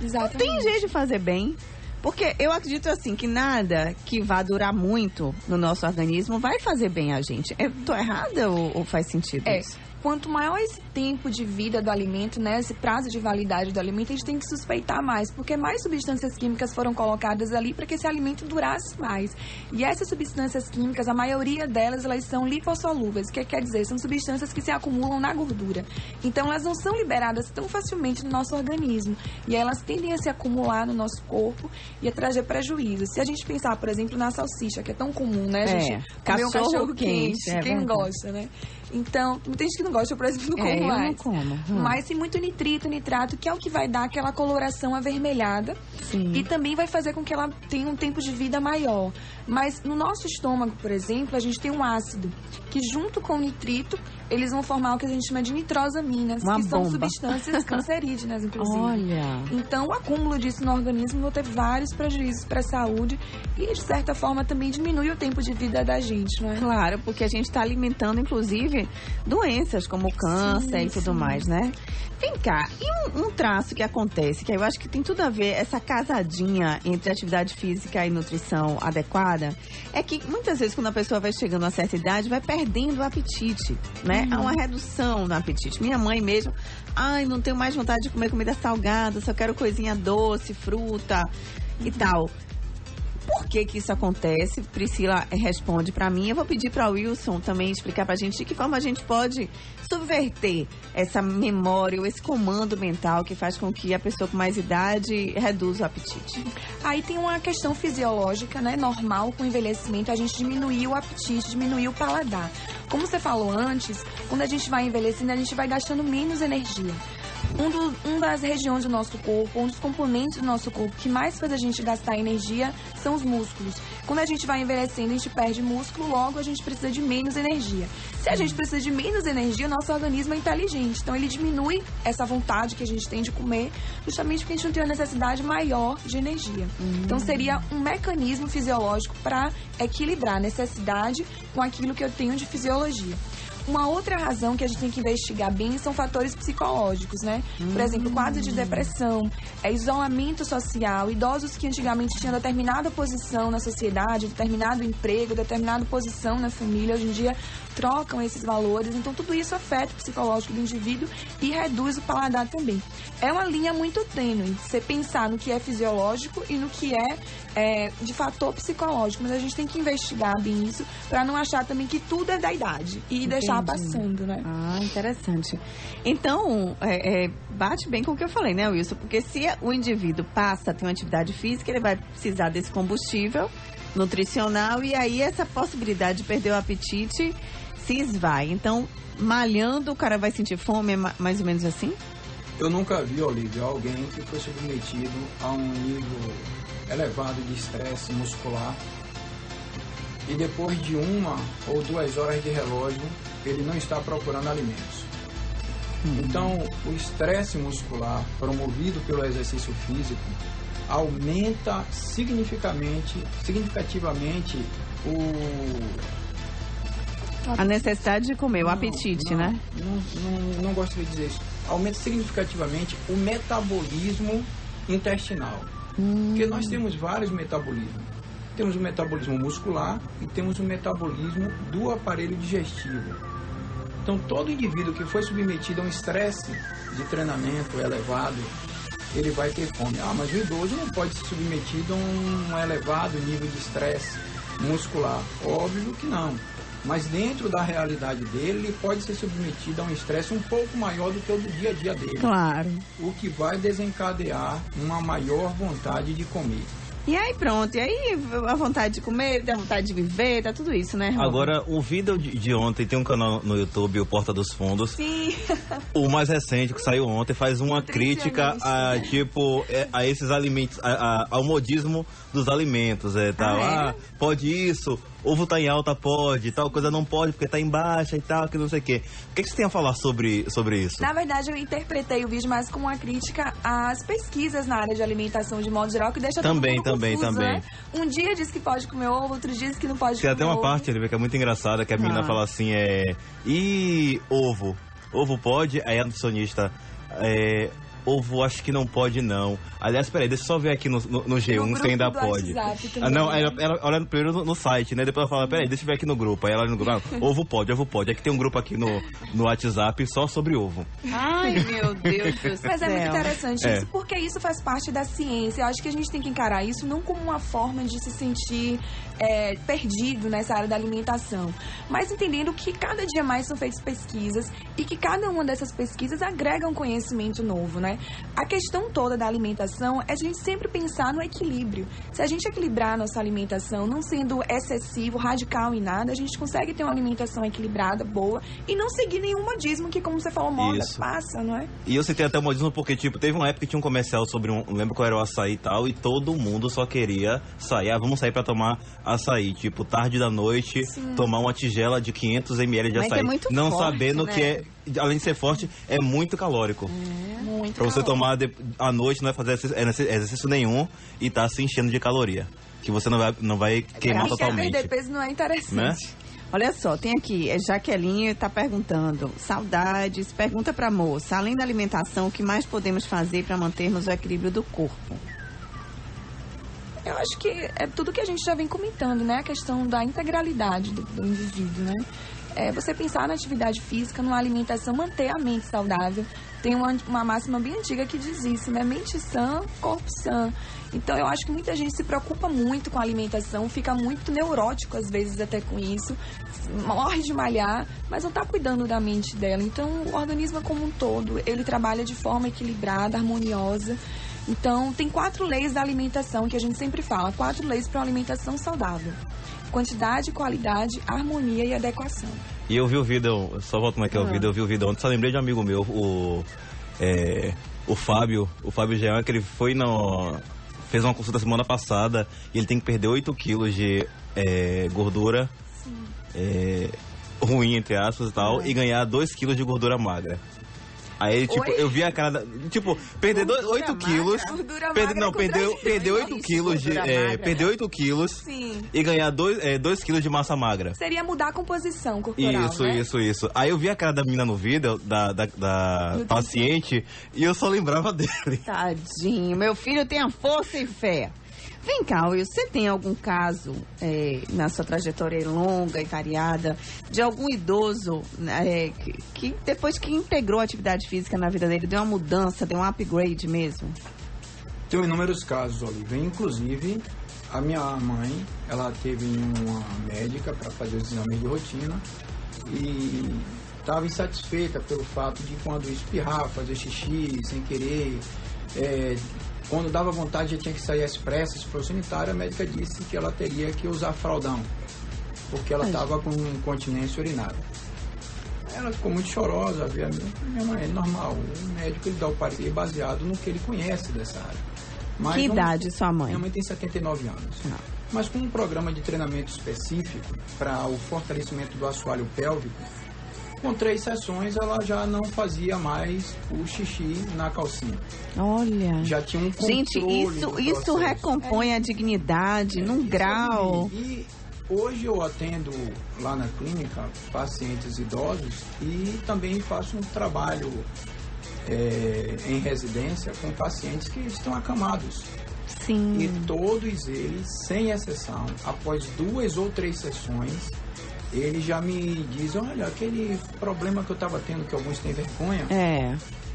Exatamente. Não tem jeito de fazer bem. Porque eu acredito assim que nada que vá durar muito no nosso organismo vai fazer bem a gente. Eu tô errada ou faz sentido isso? Quanto maior esse tempo de vida do alimento, né, esse prazo de validade do alimento, a gente tem que suspeitar mais, porque mais substâncias químicas foram colocadas ali para que esse alimento durasse mais. E essas substâncias químicas, a maioria delas, elas são lipossolúveis, que quer dizer, são substâncias que se acumulam na gordura. Então, elas não são liberadas tão facilmente no nosso organismo. E elas tendem a se acumular no nosso corpo e a trazer prejuízos. Se a gente pensar, por exemplo, na salsicha, que é tão comum, né? A gente comer um cachorro quente, quem não gosta, né? Então, muita gente que não gosta, eu, por exemplo, não como mais. Eu não como. Mas tem muito nitrito, nitrato, que é o que vai dar aquela coloração avermelhada. Sim. E também vai fazer com que ela tenha um tempo de vida maior. Mas no nosso estômago, por exemplo, a gente tem um ácido que junto com o nitrito, eles vão formar o que a gente chama de nitrosaminas, que são substâncias cancerígenas, inclusive. Olha! Então, o acúmulo disso no organismo vai ter vários prejuízos para a saúde e, de certa forma, também diminui o tempo de vida da gente, não é? Claro, porque a gente está alimentando, inclusive, doenças como câncer e tudo mais, né? Vem cá, e um traço que acontece, que eu acho que tem tudo a ver, essa casadinha entre atividade física e nutrição adequada, é que muitas vezes quando a pessoa vai chegando a certa idade, vai perdendo o apetite, né? Há uma redução no apetite. Minha mãe mesmo, não tenho mais vontade de comer comida salgada, só quero coisinha doce, fruta e tal. Por que isso acontece? Priscila responde pra mim. Eu vou pedir pra Wilson também explicar pra gente de que forma a gente pode subverter essa memória ou esse comando mental que faz com que a pessoa com mais idade reduza o apetite. Aí tem uma questão fisiológica, né? Normal com o envelhecimento, a gente diminuir o apetite, diminuir o paladar. Como você falou antes, quando a gente vai envelhecendo, a gente vai gastando menos energia. Um das regiões do nosso corpo, um dos componentes do nosso corpo que mais faz a gente gastar energia são os músculos. Quando a gente vai envelhecendo, a gente perde músculo, logo a gente precisa de menos energia. Se a gente precisa de menos energia, o nosso organismo é inteligente. Então, ele diminui essa vontade que a gente tem de comer, justamente porque a gente não tem uma necessidade maior de energia. Então, seria um mecanismo fisiológico para equilibrar a necessidade com aquilo que eu tenho de fisiologia. Uma outra razão que a gente tem que investigar bem são fatores psicológicos, né? Por exemplo, quadro de depressão, isolamento social, idosos que antigamente tinham determinada posição na sociedade, determinado emprego, determinada posição na família, hoje em dia trocam esses valores. Então, tudo isso afeta o psicológico do indivíduo e reduz o paladar também. É uma linha muito tênue, você pensar no que é fisiológico e no que é de fator psicológico. Mas a gente tem que investigar bem isso para não achar também que tudo é da idade e deixar passando, né? Interessante. Então, bate bem com o que eu falei, né, Wilson? Porque se o indivíduo passa a ter uma atividade física, ele vai precisar desse combustível nutricional e aí essa possibilidade de perder o apetite se esvai. Então, malhando, o cara vai sentir fome, mais ou menos assim? Eu nunca vi, Olívia, alguém que foi submetido a um nível elevado de estresse muscular e depois de 1 ou 2 horas de relógio, ele não está procurando alimentos. Então, o estresse muscular promovido pelo exercício físico aumenta significativamente a necessidade de comer, o apetite, né? Não gostaria de dizer isso. Aumenta significativamente o metabolismo intestinal. Porque nós temos vários metabolismos. Temos o metabolismo muscular e temos o metabolismo do aparelho digestivo. Então, todo indivíduo que foi submetido a um estresse de treinamento elevado, ele vai ter fome. Mas o idoso não pode ser submetido a um elevado nível de estresse muscular. Óbvio que não. Mas dentro da realidade dele, ele pode ser submetido a um estresse um pouco maior do que o do dia a dia dele. Claro. O que vai desencadear uma maior vontade de comer. E aí pronto, e aí a vontade de comer, a vontade de viver, tá tudo isso, né, Raul? Agora, o vídeo de ontem, tem um canal no YouTube, o Porta dos Fundos. Sim. O mais recente, que saiu ontem, faz uma crítica a, tipo, a esses alimentos, ao modismo dos alimentos. Tal. Pode isso, ovo tá em alta, pode, tal coisa não pode, porque tá em baixa e tal, que não sei o quê. O que você tem a falar sobre isso? Na verdade, eu interpretei o vídeo mais como uma crítica às pesquisas na área de alimentação de modo geral, que deixa todo mundo confuso, né? Um dia diz que pode comer ovo, outro dia diz que não pode Tem comer até uma ovo. parte ali que é muito engraçada, que a menina fala assim, e ovo? Ovo pode? Aí a nutricionista, ovo acho que não pode não. Aliás, peraí, deixa eu só ver aqui no G1 se ainda pode. Não, ela olha primeiro no site, né? Depois ela fala, peraí, deixa eu ver aqui no grupo. Aí ela olha no grupo, ovo pode. É que tem um grupo aqui no WhatsApp só sobre ovo. Ai, meu Deus do céu. Mas é muito interessante isso, porque isso faz parte da ciência. Eu acho que a gente tem que encarar isso não como uma forma de se sentir perdido nessa área da alimentação, mas entendendo que cada dia mais são feitas pesquisas e que cada uma dessas pesquisas agrega um conhecimento novo, né? A questão toda da alimentação é a gente sempre pensar no equilíbrio. Se a gente equilibrar a nossa alimentação, não sendo excessivo, radical em nada, a gente consegue ter uma alimentação equilibrada, boa, e não seguir nenhum modismo que, como você falou, moda, passa, não é? E eu citei até o modismo porque, tipo, teve uma época que tinha um comercial sobre não lembro qual era o açaí e tal, e todo mundo só queria sair. Vamos sair pra tomar açaí, tipo, tarde da noite, tomar uma tigela de 500 ml de açaí. Não forte, sabendo, né? Que além de ser forte, é muito calórico. Muito pra você tomar à noite, não vai fazer exercício nenhum e tá se enchendo de caloria. Que você não vai queimar totalmente. Perder peso não é interessante. Né? Olha só, tem aqui, Jaqueline tá perguntando, saudades, pergunta pra moça, além da alimentação, o que mais podemos fazer para mantermos o equilíbrio do corpo? Eu acho que é tudo que a gente já vem comentando, né? A questão da integralidade do indivíduo, né? Você pensar na atividade física, numa alimentação, manter a mente saudável. Tem uma máxima bem antiga que diz isso, né? Mente sã, corpo sã. Então, eu acho que muita gente se preocupa muito com a alimentação, fica muito neurótico, às vezes, até com isso. Morre de malhar, mas não está cuidando da mente dela. Então, o organismo como um todo, ele trabalha de forma equilibrada, harmoniosa. Então, tem 4 leis da alimentação que a gente sempre fala. 4 leis para uma alimentação saudável. Quantidade, qualidade, harmonia e adequação. E eu vi o vídeo, só voltando aqui ao vídeo, eu vi o vídeo ontem, só lembrei de um amigo meu, o Fábio Jean, que ele fez uma consulta semana passada e ele tem que perder 8 quilos de gordura ruim, entre aspas e tal, e ganhar 2 quilos de gordura magra. Aí, tipo, eu vi a cara tipo, perder 8 quilos. Perder 8 quilos de. Perder 8 quilos e ganhar 2 quilos de massa magra. Seria mudar a composição corporal. Isso. Aí eu vi a cara da menina no vídeo, da paciente, e eu só lembrava dele. Tadinho, meu filho tem a força e fé. Vem cá, Will, você tem algum caso na sua trajetória longa e variada de algum idoso que depois que integrou a atividade física na vida dele, deu uma mudança, deu um upgrade mesmo? Tenho inúmeros casos, Olivia. Inclusive, a minha mãe, ela teve uma médica para fazer os exames de rotina e estava insatisfeita pelo fato de quando espirrar, fazer xixi sem querer, quando dava vontade já tinha que sair às pressas para o sanitário, a médica disse que ela teria que usar fraldão, porque ela estava com incontinência urinária. Ela ficou muito chorosa, minha mãe, é normal, o médico ele dá o parecer baseado no que ele conhece dessa área. Mas que idade sua mãe? Minha mãe tem 79 anos. Mas com um programa de treinamento específico para o fortalecimento do assoalho pélvico, com 3 sessões ela já não fazia mais o xixi na calcinha. Olha. Já tinha um controle. Gente, isso recompõe a dignidade num grau. E hoje eu atendo lá na clínica pacientes idosos e também faço um trabalho em residência com pacientes que estão acamados. Sim. E todos eles, sem exceção, após 2 ou 3 sessões, eles já me dizem, olha, aquele problema que eu estava tendo, que alguns têm vergonha,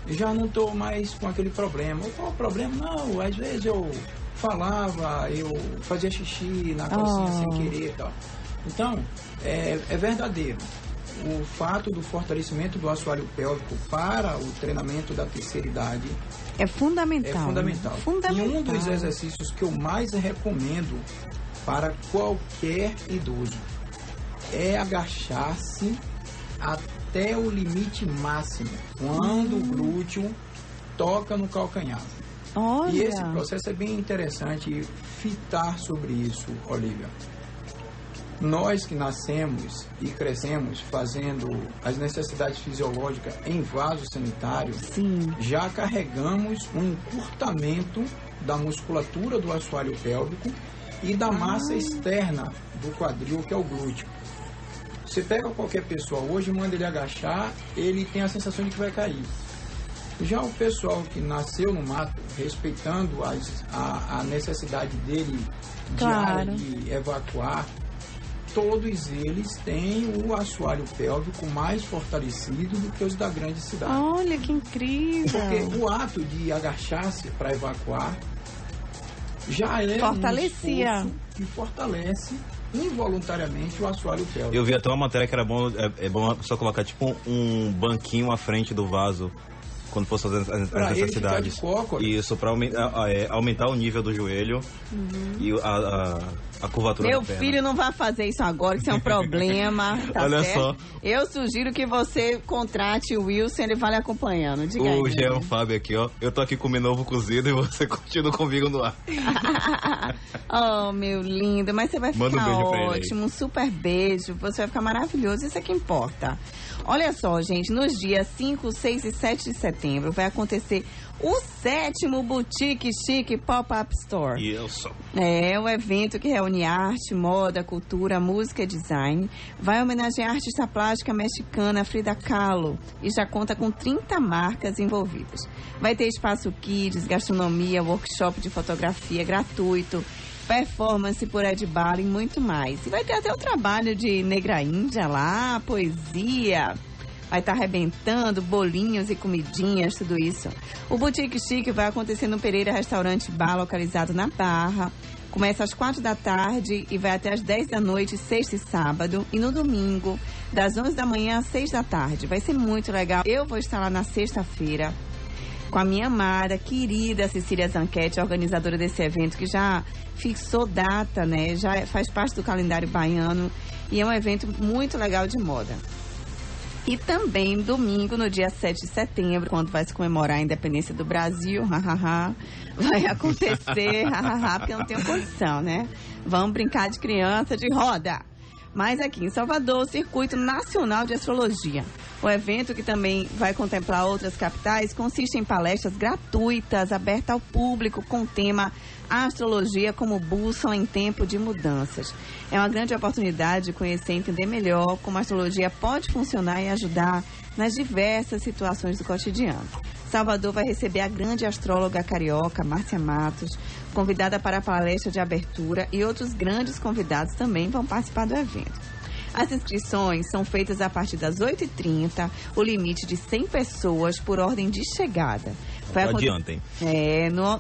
já não estou mais com aquele problema. Qual o problema? Não, às vezes eu falava, eu fazia xixi na calcinha sem querer e tal. Então, é verdadeiro. o fato do fortalecimento do assoalho pélvico para o treinamento da terceira idade é fundamental. é fundamental. E um dos exercícios que eu mais recomendo para qualquer idoso é agachar-se até o limite máximo, quando o glúteo toca no calcanhar. Olha. E esse processo é bem interessante fitar sobre isso, Olívia. Nós que nascemos e crescemos fazendo as necessidades fisiológicas em vaso sanitário, Sim. já carregamos um encurtamento da musculatura do assoalho pélvico e da massa externa do quadril, que é o glúteo. Você pega qualquer pessoa hoje, manda ele agachar, ele tem a sensação de que vai cair. Já o pessoal que nasceu no mato, respeitando a necessidade dele diária de evacuar, todos eles têm o assoalho pélvico mais fortalecido do que os da grande cidade. Olha que incrível! Porque o ato de agachar-se para evacuar já é Fortalecia. um esforço que fortalece involuntariamente o assoalho pélvico. Eu vi até uma matéria que era bom, é bom só colocar tipo um banquinho à frente do vaso quando for fazer as necessidades. Isso, para aumentar o nível do joelho e a curvatura Meu da perna. filho não vai fazer isso agora, que isso é um problema. Tá Olha certo? só. Eu sugiro que você contrate o Wilson, ele vai lhe acompanhando. Diga aí. O Jean Fábio aqui, ó. Eu tô aqui com o novo cozido e você continua comigo no ar. Oh, meu lindo, mas você vai ficar Manda um beijo pra ele aí. ótimo, um super beijo, você vai ficar maravilhoso, isso é que importa. Olha só, gente, nos dias 5, 6 e 7 de setembro vai acontecer o 7º Boutique Chic Pop-Up Store. Isso. É o evento que reúne arte, moda, cultura, música e design. Vai homenagear a artista plástica mexicana Frida Kahlo e já conta com 30 marcas envolvidas. Vai ter espaço kids, gastronomia, workshop de fotografia gratuito, performance por Ed Bala e muito mais. E vai ter até o trabalho de Negra Índia lá, poesia. Vai estar arrebentando, bolinhos e comidinhas, tudo isso. O Boutique Chic vai acontecer no Pereira Restaurante Bar, localizado na Barra. Começa às 4 da tarde e vai até às 10 da noite, sexta e sábado. E no domingo, das 11 da manhã às 6 da tarde. Vai ser muito legal. Eu vou estar lá na sexta-feira com a minha amada, querida Cecília Zanquete, organizadora desse evento, que já fixou data, né? Já faz parte do calendário baiano e é um evento muito legal de moda. E também domingo, no dia 7 de setembro, quando vai se comemorar a independência do Brasil, vai acontecer, porque eu não tenho condição, né? Vamos brincar de criança de roda. Mas aqui em Salvador, o Circuito Nacional de Astrologia. O evento, que também vai contemplar outras capitais, consiste em palestras gratuitas, abertas ao público, com o tema Astrologia como bússola em tempo de mudanças. É uma grande oportunidade de conhecer e entender melhor como a astrologia pode funcionar e ajudar nas diversas situações do cotidiano. Salvador vai receber a grande astróloga carioca, Márcia Matos, convidada para a palestra de abertura, e outros grandes convidados também vão participar do evento. As inscrições são feitas a partir das 8h30, o limite de 100 pessoas por ordem de chegada. Adiantem.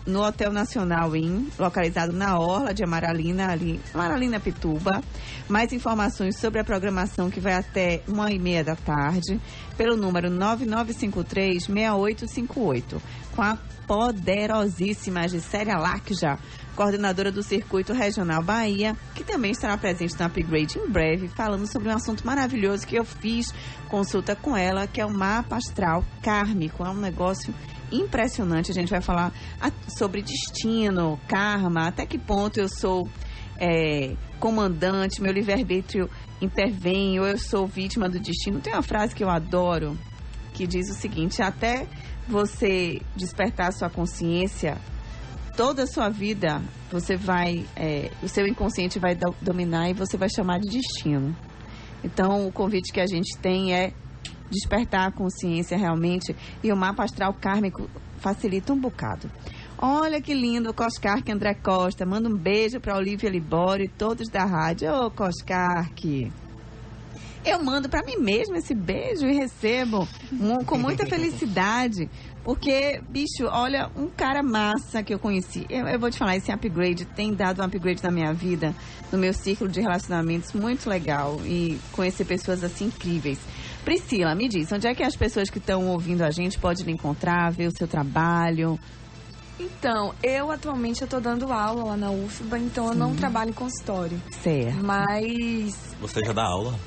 No Hotel Nacional Inn, localizado na Orla de Amaralina, ali, Amaralina Pituba. Mais informações sobre a programação, que vai até 1h30 da tarde, pelo número 9953-6858, com a poderosíssima Gissélia Lacja, coordenadora do Circuito Regional Bahia, que também estará presente no Upgrade em breve, falando sobre um assunto maravilhoso que eu fiz consulta com ela, que é o mapa astral kármico. É um negócio impressionante. A gente vai falar sobre destino, karma, até que ponto eu sou comandante, meu livre-arbítrio intervém, ou eu sou vítima do destino. Tem uma frase que eu adoro, que diz o seguinte: até você despertar a sua consciência, toda a sua vida, você vai, o seu inconsciente vai dominar e você vai chamar de destino. Então, o convite que a gente tem é despertar a consciência realmente, e o mapa astral kármico facilita um bocado. Olha que lindo o Coscarque André Costa. Manda um beijo para Olívia Libório e todos da rádio. Ô, Coscarque. Eu mando pra mim mesma esse beijo e recebo com muita felicidade. Porque, bicho, olha, um cara massa que eu conheci. Eu vou te falar, esse upgrade tem dado um upgrade na minha vida, no meu círculo de relacionamentos, muito legal. E conhecer pessoas assim incríveis. Priscila, me diz, onde é que as pessoas que estão ouvindo a gente podem lhe encontrar, ver o seu trabalho? Então, eu atualmente estou dando aula lá na UFBA, então eu não trabalho em consultório. Certo. Mas... Você já dá aula?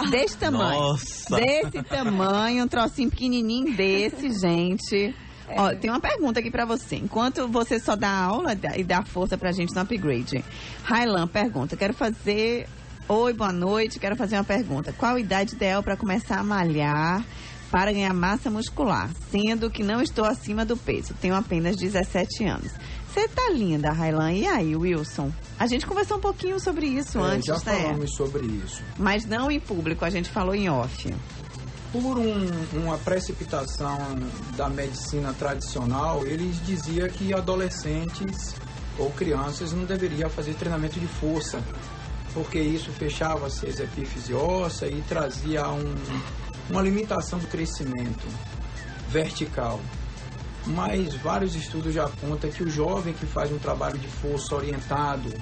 Desse tamanho. Nossa. Desse tamanho, um trocinho pequenininho desse, gente. Ó, tem uma pergunta aqui pra você. Enquanto você só dá aula e dá força pra gente no upgrade. Railan pergunta, quero fazer... Oi, boa noite, quero fazer uma pergunta. Qual a idade ideal pra começar a malhar para ganhar massa muscular? Sendo que não estou acima do peso. Tenho apenas 17 anos. Você tá linda, Railan. E aí, Wilson? A gente conversou um pouquinho sobre isso antes, já né? falamos sobre isso. Mas não em público, a gente falou em off. Por uma precipitação da medicina tradicional, eles diziam que adolescentes ou crianças não deveriam fazer treinamento de força, porque isso fechava as epífise óssea e trazia uma limitação do crescimento vertical. Mas vários estudos já apontam que o jovem que faz um trabalho de força orientado,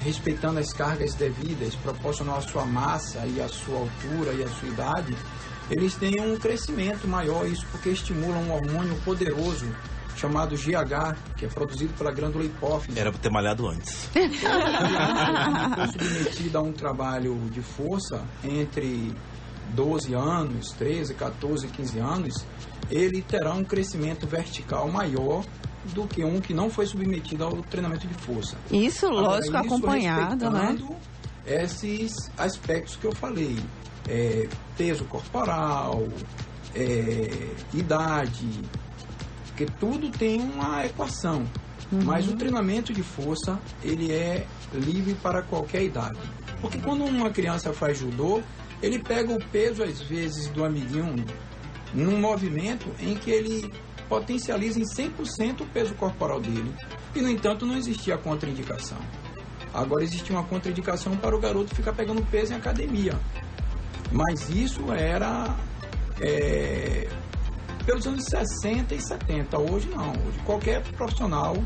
respeitando as cargas devidas, proporcional à sua massa e à sua altura e à sua idade, eles têm um crescimento maior, isso porque estimula um hormônio poderoso chamado GH, que é produzido pela glândula hipófise. Era pra ter malhado antes. Foi submetida a um trabalho de força entre 12 anos, 13, 14, 15 anos, ele terá um crescimento vertical maior do que um que não foi submetido ao treinamento de força. Isso, lógico, acompanhado, né? Esses aspectos que eu falei, peso corporal, idade, porque tudo tem uma equação. Mas o treinamento de força, ele é livre para qualquer idade. Porque quando uma criança faz judô, ele pega o peso, às vezes, do amiguinho num movimento em que ele potencializa em 100% o peso corporal dele. E, no entanto, não existia contraindicação. Agora existe uma contraindicação para o garoto ficar pegando peso em academia. Mas isso era pelos anos 60 e 70. Hoje não. Hoje qualquer profissional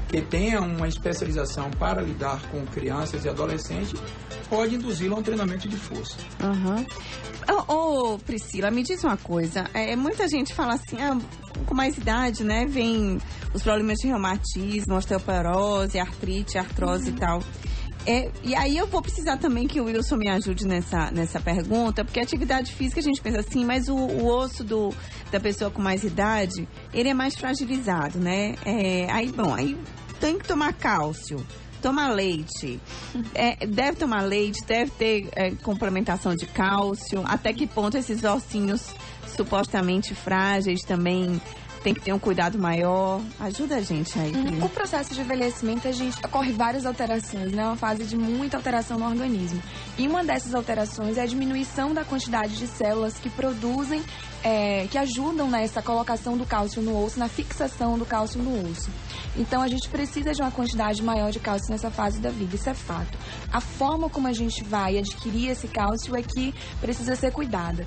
que tenha uma especialização para lidar com crianças e adolescentes pode induzi-lo a um treinamento de força. Ô, Priscila, me diz uma coisa. Muita gente fala assim, com mais idade, né, vem os problemas de reumatismo, osteoporose, artrite, artrose e tal. E aí eu vou precisar também que o Wilson me ajude nessa pergunta, porque a atividade física a gente pensa assim, mas o osso da pessoa com mais idade, ele é mais fragilizado, né? Aí tem que tomar cálcio, tomar leite, deve tomar leite, deve ter complementação de cálcio, até que ponto esses ossinhos supostamente frágeis também tem que ter um cuidado maior. Ajuda a gente aí. O processo de envelhecimento, ocorre várias alterações, né? Uma fase de muita alteração no organismo. E uma dessas alterações é a diminuição da quantidade de células que produzem, que ajudam nessa colocação do cálcio no osso, na fixação do cálcio no osso. Então, a gente precisa de uma quantidade maior de cálcio nessa fase da vida, isso é fato. A forma como a gente vai adquirir esse cálcio é que precisa ser cuidada.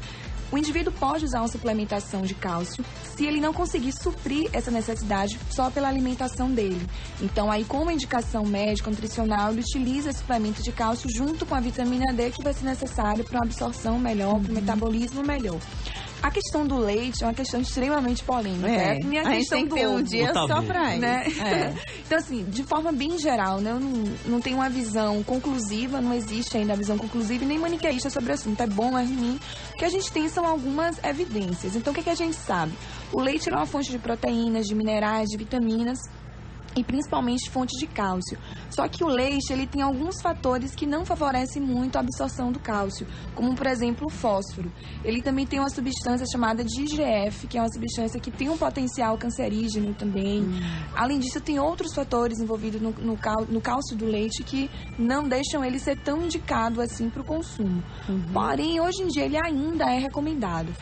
O indivíduo pode usar uma suplementação de cálcio se ele não conseguir suprir essa necessidade só pela alimentação dele. Então, aí, com uma indicação médica, nutricional, ele utiliza esse suplemento de cálcio junto com a vitamina D que vai ser necessário para uma absorção melhor, para um metabolismo melhor. A questão do leite é uma questão extremamente polêmica. A gente tem que ter um dia só pra isso. Né? Então, assim, de forma bem geral, né? Eu não tenho uma visão conclusiva, não existe ainda a visão conclusiva e nem maniqueísta sobre o assunto. É bom, é ruim. O que a gente tem são algumas evidências. Então, o que a gente sabe? O leite é uma fonte de proteínas, de minerais, de vitaminas e principalmente fonte de cálcio. Só que o leite, ele tem alguns fatores que não favorecem muito a absorção do cálcio, como, por exemplo, o fósforo. Ele também tem uma substância chamada de IGF, que é uma substância que tem um potencial cancerígeno também. Além disso, tem outros fatores envolvidos no cálcio do leite que não deixam ele ser tão indicado assim para o consumo. Porém, hoje em dia, ele ainda é recomendado.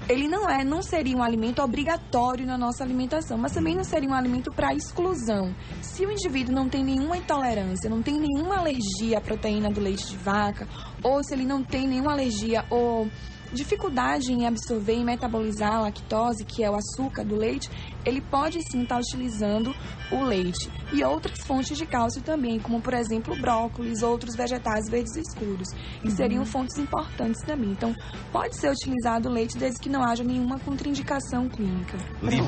ele não seria um alimento obrigatório na nossa alimentação, mas também não seria um alimento para exclusão. Se o indivíduo não tem nenhuma intolerância, não tem nenhuma alergia à proteína do leite de vaca, ou se ele não tem nenhuma alergia ou dificuldade em absorver e metabolizar a lactose, que é o açúcar do leite, ele pode sim estar utilizando o leite. E outras fontes de cálcio também, como por exemplo o brócolis, outros vegetais verdes escuros, que seriam fontes importantes também. Então, pode ser utilizado o leite desde que não haja nenhuma contraindicação clínica.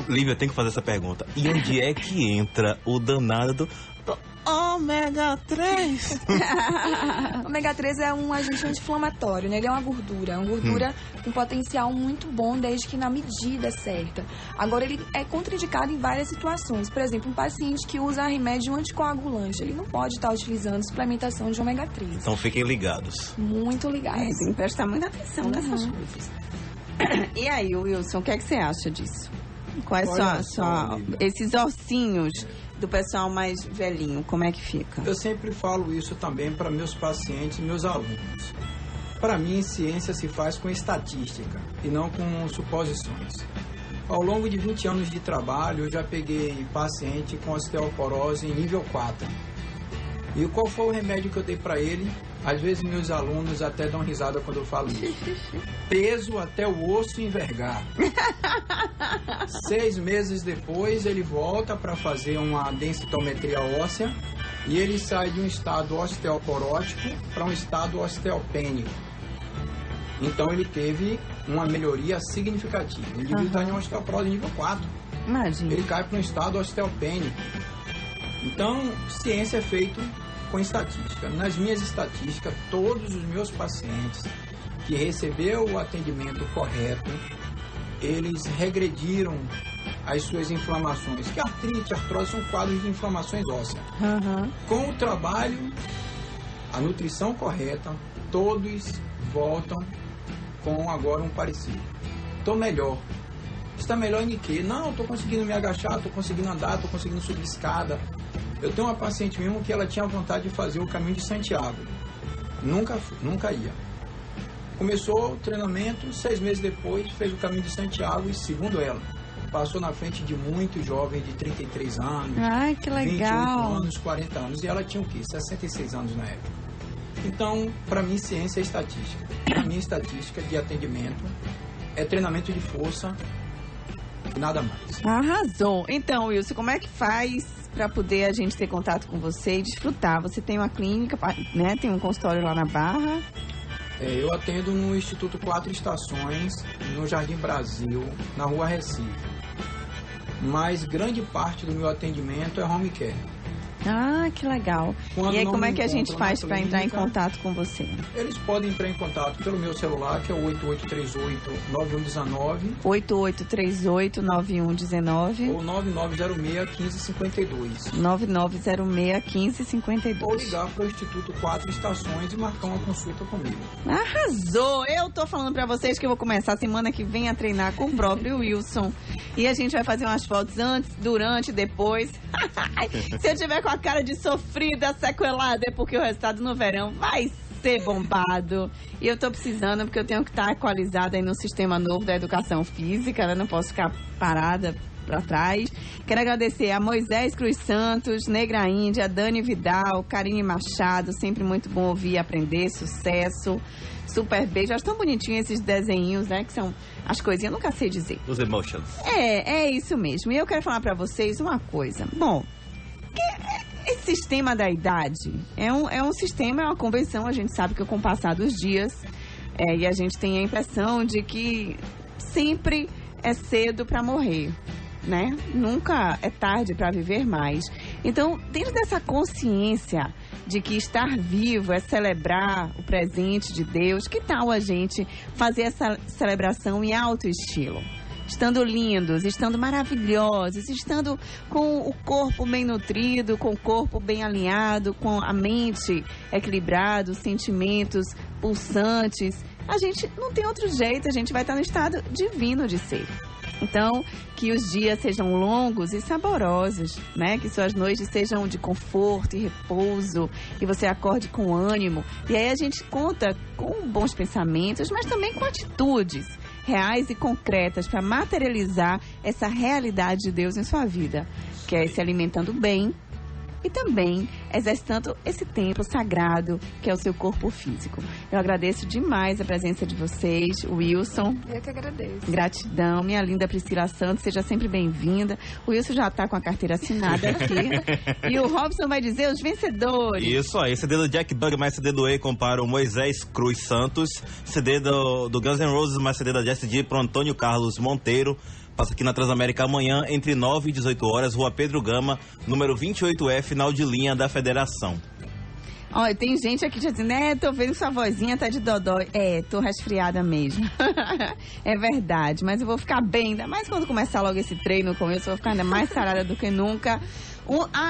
Lívia, tem que fazer essa pergunta. E onde é que entra o danado do ômega 3? Ômega 3 é um agente anti-inflamatório, né? Ele é uma gordura com potencial muito bom, desde que na medida certa. Agora, ele é contraindicado em várias situações. Por exemplo, um paciente que usa remédio anticoagulante, ele não pode estar utilizando suplementação de ômega 3. Então fiquem ligados. Muito ligados. Tem que prestar muita atenção nessas coisas. E aí, Wilson, o que é que você acha disso? Quais são esses ossinhos do pessoal mais velhinho, como é que fica? Eu sempre falo isso também para meus pacientes e meus alunos. Para mim, ciência se faz com estatística e não com suposições. Ao longo de 20 anos de trabalho, eu já peguei paciente com osteoporose em nível 4. E qual foi o remédio que eu dei para ele? Às vezes meus alunos até dão risada quando eu falo isso. Peso até o osso envergar. 6 meses depois, ele volta para fazer uma densitometria óssea e ele sai de um estado osteoporótico para um estado osteopênico. Então, ele teve uma melhoria significativa. O indivíduo está em osteoporose nível 4. Imagina. Ele cai para um estado osteopênico. Então, ciência é feita com estatística. Nas minhas estatísticas, todos os meus pacientes que receberam o atendimento correto, eles regrediram as suas inflamações. Que artrite, artrose são quadros de inflamações ósseas. Com o trabalho, a nutrição correta, todos voltam com agora um parecido. Estou melhor. Está melhor em quê? Não, estou conseguindo me agachar, estou conseguindo andar, estou conseguindo subir escada. Eu tenho uma paciente mesmo que ela tinha vontade de fazer o caminho de Santiago. Nunca ia. Começou o treinamento, 6 meses depois fez o caminho de Santiago e, segundo ela, passou na frente de muitos jovens de 33 anos, Ai, que legal. 28 anos, 40 anos. E ela tinha o quê? 66 anos na época. Então, para mim, ciência é estatística. Para mim, estatística de atendimento é treinamento de força e nada mais. Arrasou. Então, Wilson, como é que faz para poder a gente ter contato com você e desfrutar? Você tem uma clínica, né? Tem um consultório lá na Barra. Eu atendo no Instituto 4 Estações, no Jardim Brasil, na Rua Recife. Mas grande parte do meu atendimento é home care. Ah, que legal. Quando e aí, não como é me que a gente encontram faz na para entrar em clínica, contato com você? Eles podem entrar em contato pelo meu celular, que é o 8838-9119 8838-9119 ou 9906-1552. 9906-1552. Ou ligar para o Instituto 4 Estações e marcar uma consulta comigo. Arrasou! Eu tô falando pra vocês que eu vou começar semana que vem a treinar com o próprio Wilson. E a gente vai fazer umas fotos antes, durante, depois. Se eu tiver com a cara de sofrida, sequelada, é porque o resultado no verão vai ser bombado. E eu tô precisando, porque eu tenho que estar atualizada aí no sistema novo da educação física, né? Não posso ficar parada pra trás. Quero agradecer a Moisés Cruz Santos, Negra Índia, Dani Vidal, Karine Machado, sempre muito bom ouvir e aprender, sucesso. Super beijo. Acho tão bonitinho esses desenhinhos, né? Que são as coisinhas, eu nunca sei dizer. Os emotions. É isso mesmo. E eu quero falar pra vocês uma coisa. Bom, esse sistema da idade é um sistema, é uma convenção. A gente sabe que com o passar dos dias, e a gente tem a impressão de que sempre é cedo pra morrer, né? Nunca é tarde pra viver mais. Então, dentro dessa consciência de que estar vivo é celebrar o presente de Deus, que tal a gente fazer essa celebração em alto estilo? Estando lindos, estando maravilhosos, estando com o corpo bem nutrido, com o corpo bem alinhado, com a mente equilibrada, os sentimentos pulsantes. A gente não tem outro jeito, a gente vai estar no estado divino de ser. Então, que os dias sejam longos e saborosos, né? Que suas noites sejam de conforto e repouso, que você acorde com ânimo. E aí a gente conta com bons pensamentos, mas também com atitudes reais e concretas para materializar essa realidade de Deus em sua vida, que é se alimentando bem e também exercitando esse tempo sagrado que é o seu corpo físico. Eu agradeço demais a presença de vocês, Wilson. Eu que agradeço. Gratidão, minha linda Priscila Santos, seja sempre bem-vinda. O Wilson já está com a carteira assinada aqui. E o Robson vai dizer os vencedores. Isso aí, CD do Jack Dog mais CD do Akon para o Moisés Cruz Santos, CD do Guns N' Roses mais CD da Jessie J para o Antônio Carlos Monteiro. Passa aqui na Transamérica amanhã, entre 9 e 18 horas, Rua Pedro Gama, número 28E, final de linha da Federação. Olha, tem gente aqui dizendo, tô vendo sua vozinha tá de dodói. Tô resfriada mesmo. É verdade, mas eu vou ficar bem, ainda mais quando começar logo esse treino com isso, eu vou ficar ainda mais sarada do que nunca.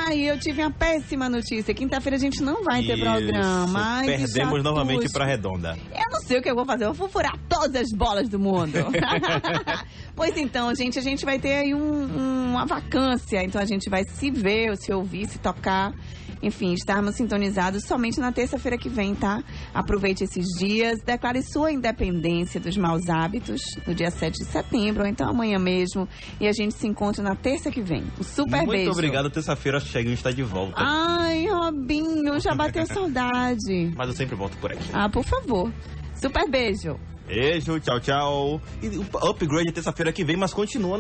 Eu tive uma péssima notícia. Quinta-feira a gente não vai ter programa. Ai, perdemos novamente pra Redonda. Eu não sei o que eu vou fazer. Eu vou furar todas as bolas do mundo. Pois então, gente, a gente vai ter aí uma vacância. Então a gente vai se ver, se ouvir, se tocar. Enfim, estarmos sintonizados somente na terça-feira que vem, tá? Aproveite esses dias, declare sua independência dos maus hábitos no dia 7 de setembro, ou então amanhã mesmo. E a gente se encontra na terça que vem. Um super beijo. Muito obrigado, terça-feira Cheguinho está de volta. Ai, Robinho, já bateu saudade. Mas eu sempre volto por aqui. Por favor. Super beijo. Beijo, tchau, tchau. E o Upgrade é terça-feira que vem, mas continua